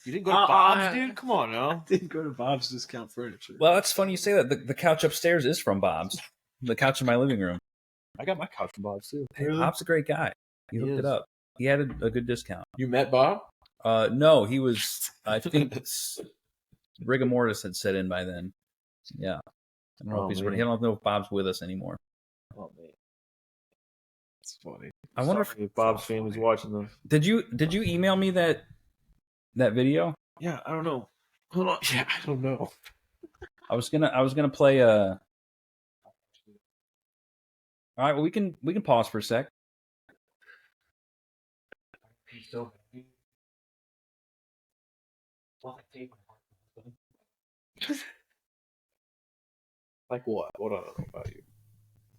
didn't go to Bob's, dude? Come on, now. I didn't go to Bob's Discount Furniture. Well, that's funny you say that. The couch upstairs is from Bob's. The couch in my living room. I got my couch from Bob's too. Hey, Bob's a great guy. He hooked it up. He had a good discount. You met Bob? No, he was. I think rigor mortis had set in by then. Yeah, I don't know if Bob's with us anymore. Oh man, that's funny. I wonder if Bob's family's watching this. Did you email me that video? Yeah, I don't know. Hold on. Yeah, I don't know. I was gonna play a. All right, well we can pause for a sec. Like what? What do I know about you?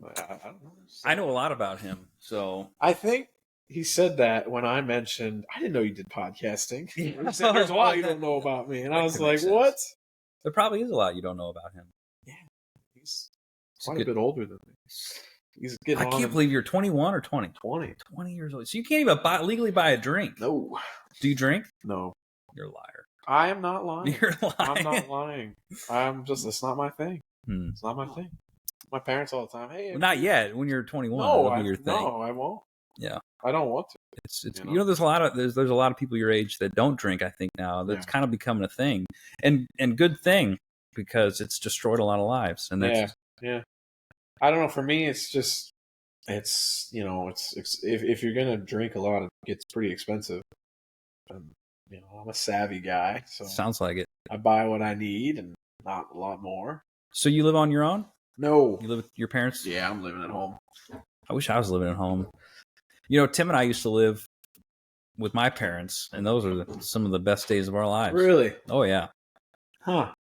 I don't know. I know a lot about him, so I think he said that when I mentioned I didn't know you did podcasting. He said, there's a lot you don't know about me, and I was like, what? There probably is a lot you don't know about him. Yeah, he's quite a bit older than me. He's getting. I can't believe you're 21 or 20. 20 years old. So you can't even legally buy a drink. No. Do you drink? No. You're a liar. I am not lying. You're lying. I'm not lying. It's not my thing. It's not my thing. My parents all the time. Hey, well, not yet. When you're 21, no, it'll be your thing. No, I won't. Yeah, I don't want to. It's there's a lot of there's a lot of people your age that don't drink. I think now that's kind of becoming a thing, and good thing because it's destroyed a lot of lives. And that's yeah. I don't know. For me, it's just it's if you're gonna drink a lot, it gets pretty expensive. I'm a savvy guy, so Sounds like it. I buy what I need and not a lot more. So you live on your own? No. You live with your parents? Yeah, I'm living at home. I wish I was living at home. You know, Tim and I used to live with my parents, and those are some of the best days of our lives. Really? Oh yeah. Huh.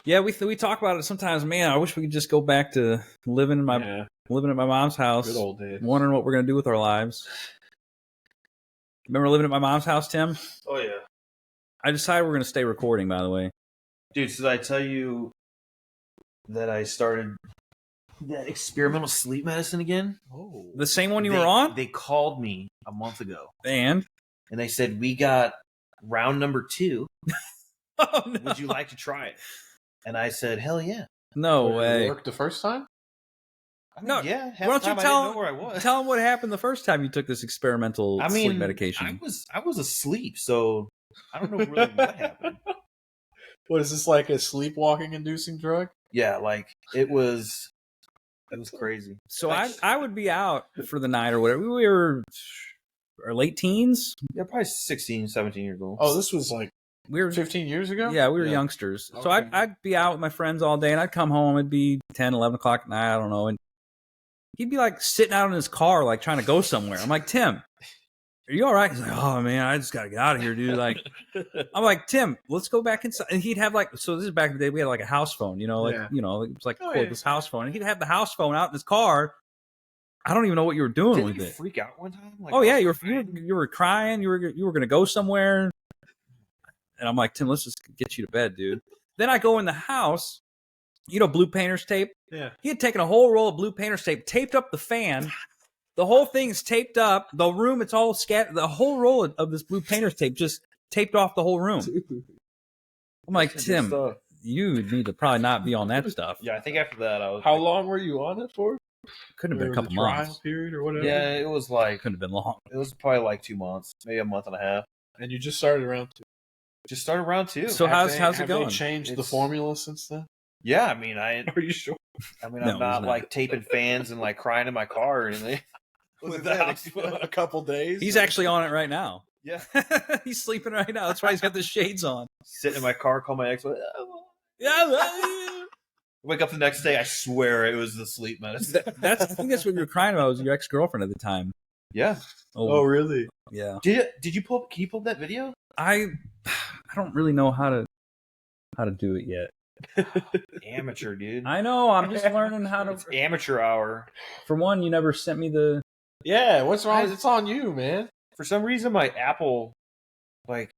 Yeah, we talk about it sometimes. Man, I wish we could just go back to living at my mom's house. Good old days. Wondering what we're gonna do with our lives. Remember living at my mom's house, Tim? Oh yeah, I decided we're gonna stay recording. By the way, dude. So did I tell you that I started that experimental sleep medicine again? Oh. the same one you were on, They called me a month ago, and and they said we got round number 2. oh, no. Would you like to try it? And I said, hell yeah. No Did it way. work the first time? I mean, No, yeah. Half why the don't you time I tell didn't know where I was. Tell them what happened the first time you took this experimental sleep medication. I was asleep, so I don't know really what happened. What is this, like a sleepwalking inducing drug? Yeah, like it was crazy. So Like, I would be out for the night or whatever. We were our late teens. yeah, probably 16, 17 years old. Oh, this was like We were 15 years ago? Yeah, we were Yeah. youngsters. So Okay. I'd be out with my friends all day, and I'd come home. It'd be 10, 11 o'clock at night. I don't know. And he'd be like sitting out in his car, like trying to go somewhere. I'm like, Tim, are you all right? He's like, oh, man, I just got to get out of here, dude. Like, I'm like, Tim, let's go back inside. And he'd have like, so this is back in the day, we had like a house phone, it was like Oh, this house phone. And he'd have the house phone out in his car. I don't even know what you were doing Didn't with you it. freak out one time? Like, Oh, I yeah, was you crying? were crying. You were going to go somewhere. And I'm like, Tim, let's just get you to bed, dude. Then I go in the house, blue painter's tape. Yeah. He had taken a whole roll of blue painter's tape, taped up the fan. The whole thing's taped up. The room, it's all scattered. The whole roll of this blue painter's tape just taped off the whole room. I'm like, That's some good Tim, stuff. you need to probably not be on that stuff. Yeah, I think after that I was. How long were you on it for? Couldn't have been a Or couple the trial months. period or whatever? Yeah, it was like Couldn't have been long. it was probably like 2 months, maybe a month and a half. And you just started around 2. Just started round 2. So how's it Have going? they changed the It's- formula since then? Yeah, I mean, Are you sure? I'm No, not it's not. like taping fans and like crying in my car or anything. Was that it a couple days? He's actually on it right now. Yeah, He's sleeping right now. That's why he's got the shades on. sitting in my car, call my ex. Yeah. Wake up the next day, I swear it was the sleep medicine. I think that's what you were crying about. Was your ex-girlfriend at the time? Yeah. Oh, really? yeah. Did you pull? Can you pull up that video? I don't really know how to do it yet. Amateur, dude. I know. I'm just learning how to. It's amateur hour. For one, you never sent me the. Yeah, what's wrong? It's on you, man. For some reason, my Apple, like,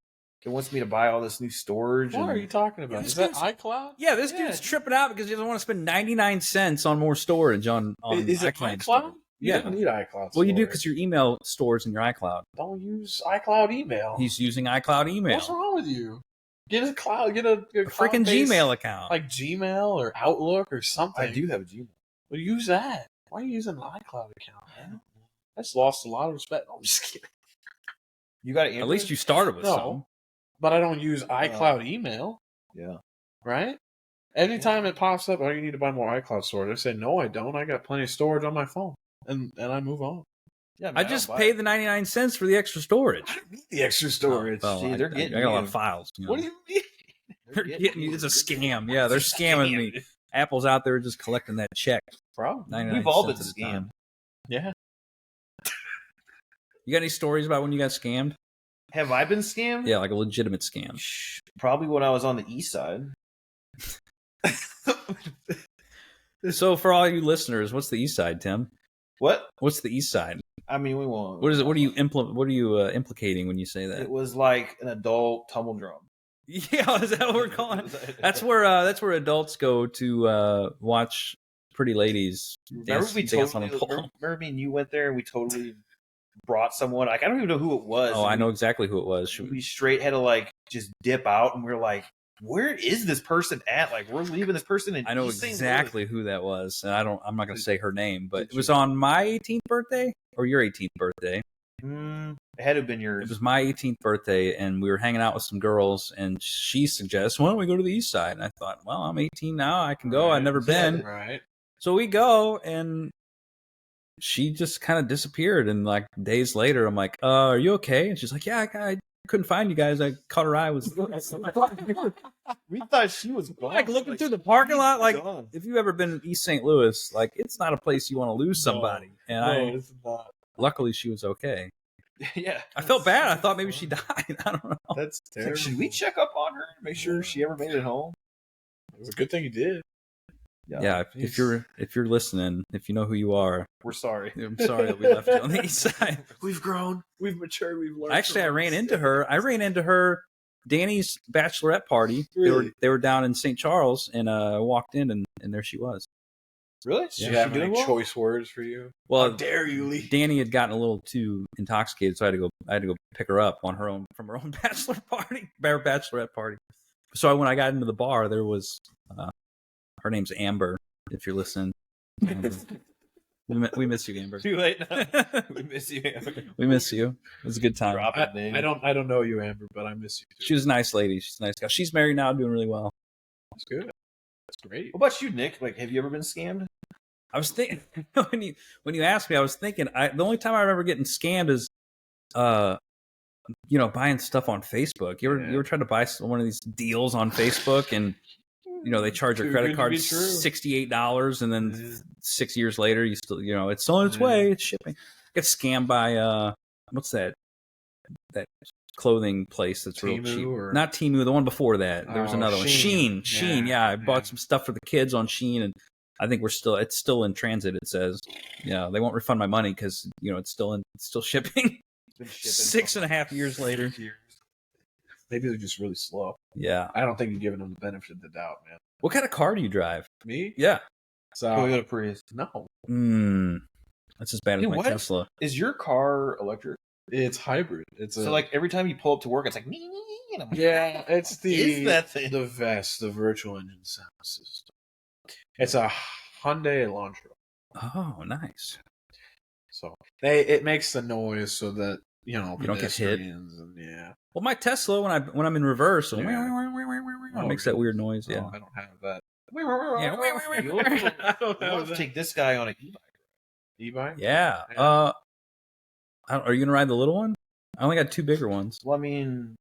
it wants me to buy all this new storage. What and are you talking about? Yeah, Is that this iCloud? Yeah, this Yeah. dude's tripping out because he doesn't want to spend 99 cents on more storage on Is it iCloud. iCloud? You Yeah. don't need iCloud. Well, you do storage. because your email stores in your iCloud. Don't use iCloud email. He's using iCloud email. What's wrong with you? Get a cloud. Get a Freaking cloud-based, Gmail account. like Gmail or Outlook or something. I do have a Gmail. Well, use that. Why are you using an iCloud account, man? That's lost a lot of respect. I'm just kidding. You got it. At least you started with No. some. But I don't use iCloud email, Yeah. right? Anytime it pops up, oh, you need to buy more iCloud storage. I say, no, I don't. I got plenty of storage on my phone, and I move on. Yeah. I just paid the 99 cents for the extra storage. I don't need the extra storage. Oh, See, I they're got getting a lot you. of files. What do you mean? They're getting you. It's a scam. Yeah, they're scamming me. Apple's out there just collecting that check. Bro, 99 We've all been cents at a time. scammed. yeah. You got any stories about when you got scammed? Have I been scammed? Yeah, like a legitimate scam. Probably when I was on the east side. So for all you listeners, what's the east side, Tim? What? What's the east side? I mean, we won't. What is it? What are you implicating when you say that? It was like an adult tumble drum. Yeah, is that what we're calling it? That's where adults go to watch pretty ladies dance on a pole. Remember me and you went there and we totally brought someone. Like, I don't even know who it was. Oh, I know exactly who it was. We straight had to like just dip out, and we were like, "Where is this person at? Like, we're leaving this person in." I know East St. exactly who that was, and I'm not going to say her name, but it was on my 18th birthday or your 18th birthday. Louis. It had to have been yours. It was my 18th birthday, and we were hanging out with some girls, and she suggests, "Why don't we go to the east side?" And I thought, well, I'm 18 now, I can go. Right. I've never been, Right. so we go, and she just kind of disappeared. And like days later, I'm like, "Are you okay?" And she's like, "Yeah, couldn't find you guys. I caught her eye. Was We thought she was gone. like looking through the parking lot. Like, gone. if you've ever been in East St. Louis, like it's not a place you want to lose somebody. And it's not. luckily she was okay. Yeah. I felt bad. I thought maybe she died. I don't know. That's It's like, terrible. should we check up on her? Make sure she ever made it home? It was a good thing you did. Yeah, if you're listening, if you know who you are, We're sorry. I'm sorry that we left you on the east side. We've grown. We've matured. We've learned. Actually, I ran into her. Danny's bachelorette party. Really? They were down in St. Charles, and I walked in, and there she was. Really? Did Is you have she any doing well? choice words for you? Well, dare you, Lee? Danny had gotten a little too intoxicated, so I had to go pick her up on her own from her own bachelorette party. So when I got into the bar, there was her name's Amber. If you're listening, Amber. we miss you, Amber. Too late now. We miss you. We miss you. It was a good time. Drop it, name. I don't know you, Amber, but I miss you too. She was a nice lady. She's a nice girl. She's married now, doing really well. That's good. That's great. What about you, Nick? Like, have you ever been scammed? I was thinking when you asked me, I was thinking the only time I remember getting scammed is, buying stuff on Facebook. You ever tried to buy one of these deals on Facebook and they charge your Too credit good to card be true. $68 and then 6 years later you still it's still on its way. It's shipping. Get scammed by what's that clothing place that's real Temu cheap? or- Not Temu. The one before that. There was Oh, another one. Shein. Shein. Yeah, I bought some stuff for the kids on Shein, and I think it's still in transit. It says, they won't refund my money because it's still shipping. It's been shipping 6.5 years later. Maybe they're just really slow. Yeah. I don't think you're giving them the benefit of the doubt, man. What kind of car do you drive? Me? Yeah. So Toyota Prius. no, That's as bad as Hey, my what? Tesla. Is your car electric? it's hybrid. It's So like every time you pull up to work, it's like me. And I'm like, yeah, it's the is that thing? the VEST, the virtual engine sound system. It's a Hyundai Elantra. Oh, nice. So it makes the noise so that You don't get hit. pedestrians and Well, my Tesla, when I'm in reverse, it makes that really? weird noise. Yeah. Oh, I don't have that. Yeah. I don't We'll have to take this guy on an e-bike. E-bike. Yeah. Yeah. Are you gonna ride the little one? I only got two bigger ones. Well, I mean,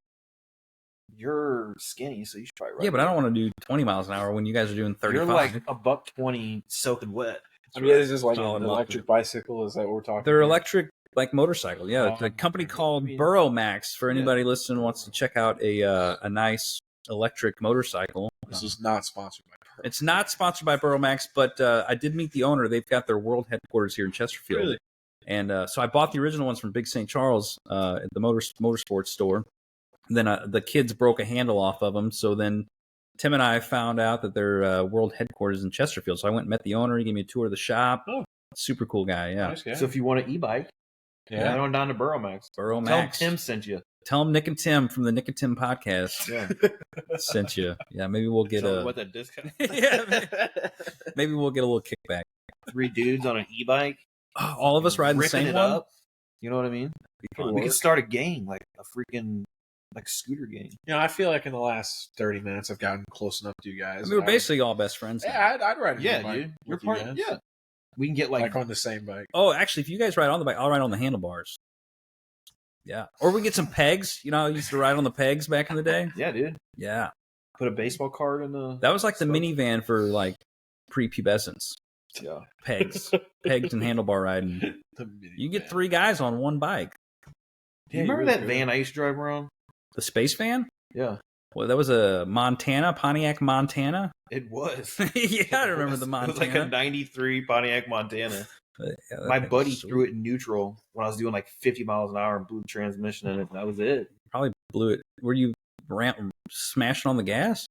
you're skinny, so you should probably ride. Yeah, but I don't want to do 20 miles an hour when you guys are doing 35. You're like a $120 soaking wet. I mean, is this like Solid an month. electric bicycle? Is that what we're talking? They're about? electric, like motorcycle. Yeah, Oh, the company okay. called I mean- Burrow Max. For anybody listening who wants to check out a nice electric motorcycle. This is not sponsored by Pearl. It's not sponsored by Burrow Max, but I did meet the owner. They've got their world headquarters here in Chesterfield. Really? And so I bought the original ones from Big St. Charles at the motorsports store. And then the kids broke a handle off of them. So then Tim and I found out that their world headquarters is in Chesterfield. So I went and met the owner. He gave me a tour of the shop. Oh. Super cool guy. Yeah. Nice guy. So if you want an e-bike, yeah. head on down to Burrow Max. Burrow Tell Max. Tim sent you. Tell him Nick and Tim from the Nick and Tim podcast Yeah. sent you. Yeah, maybe we'll get Tell him a about that discount. Yeah, maybe we'll get a little kickback. 3 dudes on an e-bike. All of us riding the ripping same it one. up. You know what I mean? Be fun. We could start a gang, like a freaking scooter gang. I feel like in the last 30 minutes I've gotten close enough to you guys. We were basically all best friends. now. Yeah, I'd ride a Yeah, e-bike dude. You're with you part. guys. Yeah. We can get Like on the same bike. Oh, actually, if you guys ride on the bike, I'll ride on the handlebars. Yeah. Or we get some pegs. I used to ride on the pegs back in the day. Yeah, dude. Yeah. Put a baseball card in the. That was like the stuff. minivan for like prepubescence. Yeah. Pegs. Pegs and handlebar riding. You get 3 guys on one bike. Do you remember that van I used to drive around? The space van? Yeah. Well, that was a Pontiac Montana. It was. Yeah, I remember the It was like a Montana. '93 Pontiac Montana. Yeah, that My thing was buddy sweet. threw it in neutral when I was doing like 50 miles an hour and blew the transmission in it, and that was it. Probably blew it. Were you smashing on the gas?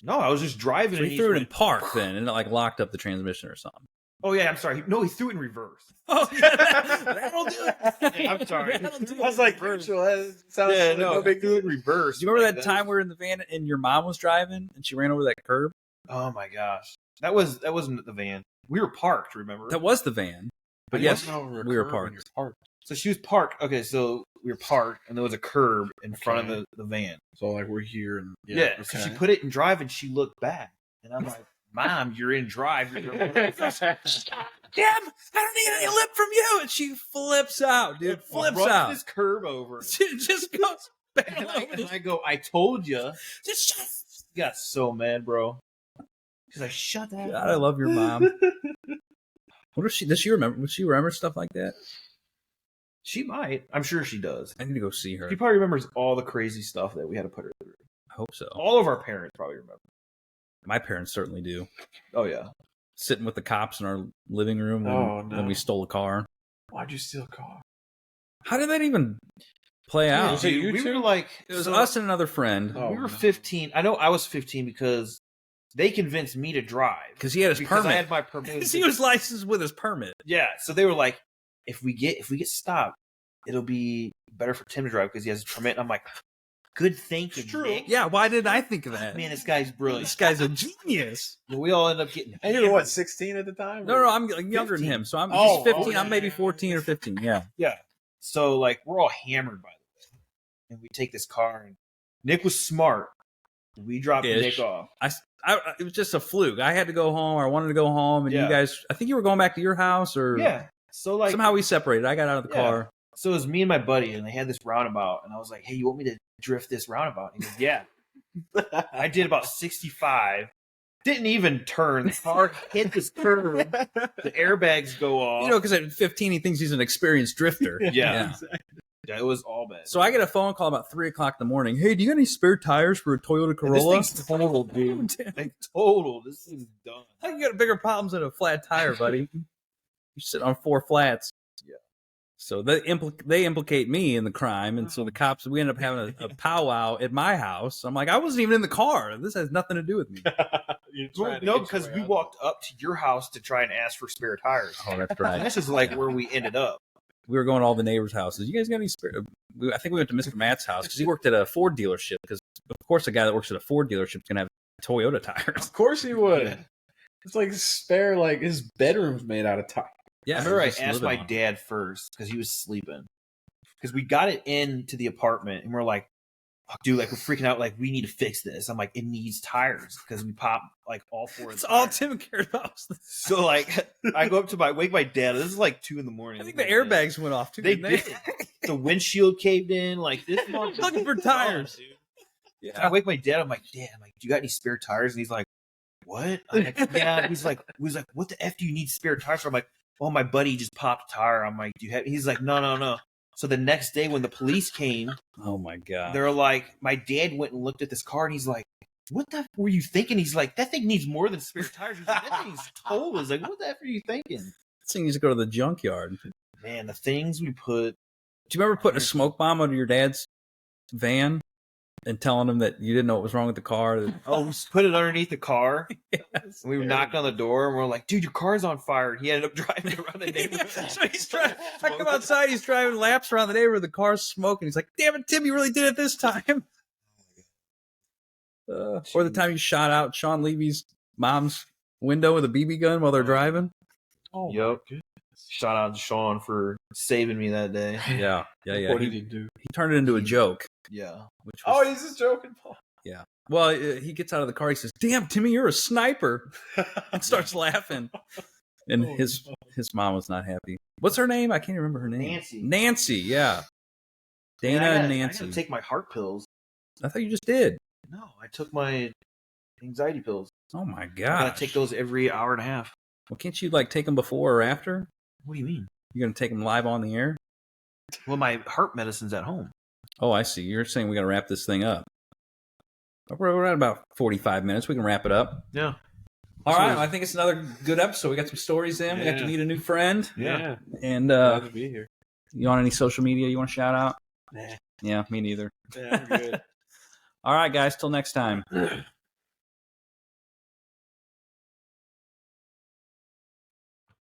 No, I was just driving. So and he threw it in went, park then, and it like locked up the transmission or something. Oh yeah, I'm sorry. No, he threw it in reverse. Oh, yeah, that'll do it. Yeah, I'm sorry. That'll do I was like, virtual. That sounds Yeah, like no big deal. in reverse. Do you remember Like that time we were in the van and your mom was driving and she ran over that curb? Oh my gosh, that wasn't the van. We were parked. Remember? That was the van. But I yes, wasn't over a we were curb when parked. you're parked. So she was parked. Okay, so we were parked, and there was a curb in front of Okay. the van. So like we're here and Yeah. okay. So she put it in drive, and she looked back, and I'm like, "Mom, you're in drive." You're Damn, I don't need any lip from you. And she flips out, dude. Flips runs out. this curb over. She just goes. And I go, I told you. Just shut up. He got so mad, bro. She's like, shut that God, I love your mom. What if she does? She remember? Would she remember stuff like that? She might. I'm sure she does. I need to go see her. She probably remembers all the crazy stuff that we had to put her through. I hope so. All of our parents probably remember. My parents certainly do. Oh, yeah. Sitting with the cops in our living room when we stole a car. Why'd you steal a car? How did that even play out? Was it you we two? were like, It was us and another friend. Oh, we were no. 15. I know I was 15 because they convinced me to drive. Because he had his Because permit. I had my permit. Because he was licensed with his permit. Yeah, so they were like, if we get stopped, it'll be better for Tim to drive because he has his permit. And I'm like, good thinking, Nick. Yeah, why didn't I think of that? Man, this guy's brilliant. This guy's a genius. Well, we all end up getting. And you were what, 16 at the time? No, I'm younger 15. than him. So I'm Oh, he's 15. oh, I'm yeah, maybe yeah, 14 or 15. Yeah. Yeah. So like we're all hammered by the way, and we take this car, and Nick was smart. We dropped Ish. Nick off. It was just a fluke. I had to go home, or I wanted to go home, and Yeah. you guys, I think you were going back to your house, or Yeah. So like somehow we separated. I got out of the Yeah. car. So it was me and my buddy, and they had this roundabout, and I was like, "Hey, you want me to drift this roundabout?" And he goes, "Yeah." I did about 65. Didn't even turn. The car hit this curve. The airbags go off. You know, because at 15 he thinks he's an experienced drifter. Yeah. Yeah, it was all bad. So I get a phone call about 3 o'clock in the morning. Hey, do you got any spare tires for a Toyota Corolla? This thing's total, dude. Like, total. This thing's done. How you got bigger problems than a flat tire, buddy? You're sitting on 4 flats. Yeah. So they implicate me in the crime, and so the cops, we end up having a powwow at my house. I'm like, I wasn't even in the car. This has nothing to do with me. No, because we walked up to your house to try and ask for spare tires. Oh, that's And right. this is like where we ended up. We were going to all the neighbors' houses. You guys got any spare? I think we went to Mr. Matt's house because he worked at a Ford dealership. Because of course, a guy that works at a Ford dealership is gonna have Toyota tires. Of course he would. Yeah. It's like spare, like his bedroom's made out of tire. Yeah, I remember I he's just asked my living on it. dad first because he was sleeping. Because we got it into the apartment and we're like, oh, dude, like we're freaking out. Like we need to fix this. I'm like, it needs tires because we popped like all 4 of It's the all tires. Tim cared about. So like, I go up to wake my dad. This is like 2 a.m. I think the airbags went off too. They didn't did. The windshield caved in. Like this. Looking for tires. Dude. Yeah. I wake my dad. I'm like, Dad, do you got any spare tires? And he's like, what? I'm like, yeah. He's like, what the F do you need spare tires for? I'm like, oh, my buddy just popped a tire. I'm like, do you have? He's like, no. So the next day when the police came, Oh my god. they're like, my dad went and looked at this car and he's like, what the F were you thinking? He's like, that thing needs more than spare tires. He's like, that thing's total. He's like, what the F are you thinking? This thing needs to go to the junkyard. Man, the things we put. Do you remember putting a smoke bomb under your dad's van and telling him that you didn't know what was wrong with the car? Oh, we put it underneath the car. Yes. And we knocked on the door and we're like, dude, your car's on fire. He ended up driving around the neighborhood. So he's driving. I come outside. He's driving laps around the neighborhood. The car's smoking. He's like, "Damn it, Tim! You really did it this time." Or the time you shot out Sean Levy's mom's window with a BB gun while they're driving. Oh, Yep. my goodness. Shout out to Sean for saving me that day. Yeah. What did he do? He turned it into a joke. Yeah. Which Oh, was, he's just joking, Paul. well, he gets out of the car. He says, "Damn, Timmy, you're a sniper," and starts laughing. And Oh, his no. his mom was not happy. What's her name? I can't remember her name. Nancy. Nancy. Yeah. Dana Man, and I Nancy. gotta take my heart pills. I thought you just did. No, I took my anxiety pills. Oh my I god. gotta take those every hour and a half. Well, can't you like take them before or after? What do you mean? You're gonna take them live on the air? Well, my heart medicine's at home. Oh, I see. You're saying we got to wrap this thing up. We're at about 45 minutes. We can wrap it up. Yeah. All right. I think it's another good episode. We got some stories in. We got to Yeah. meet a new friend. Yeah. And Glad to be here. you on any social media you want to shout out? Nah. Yeah, me neither. Yeah, I'm good. All right, guys. Till next time.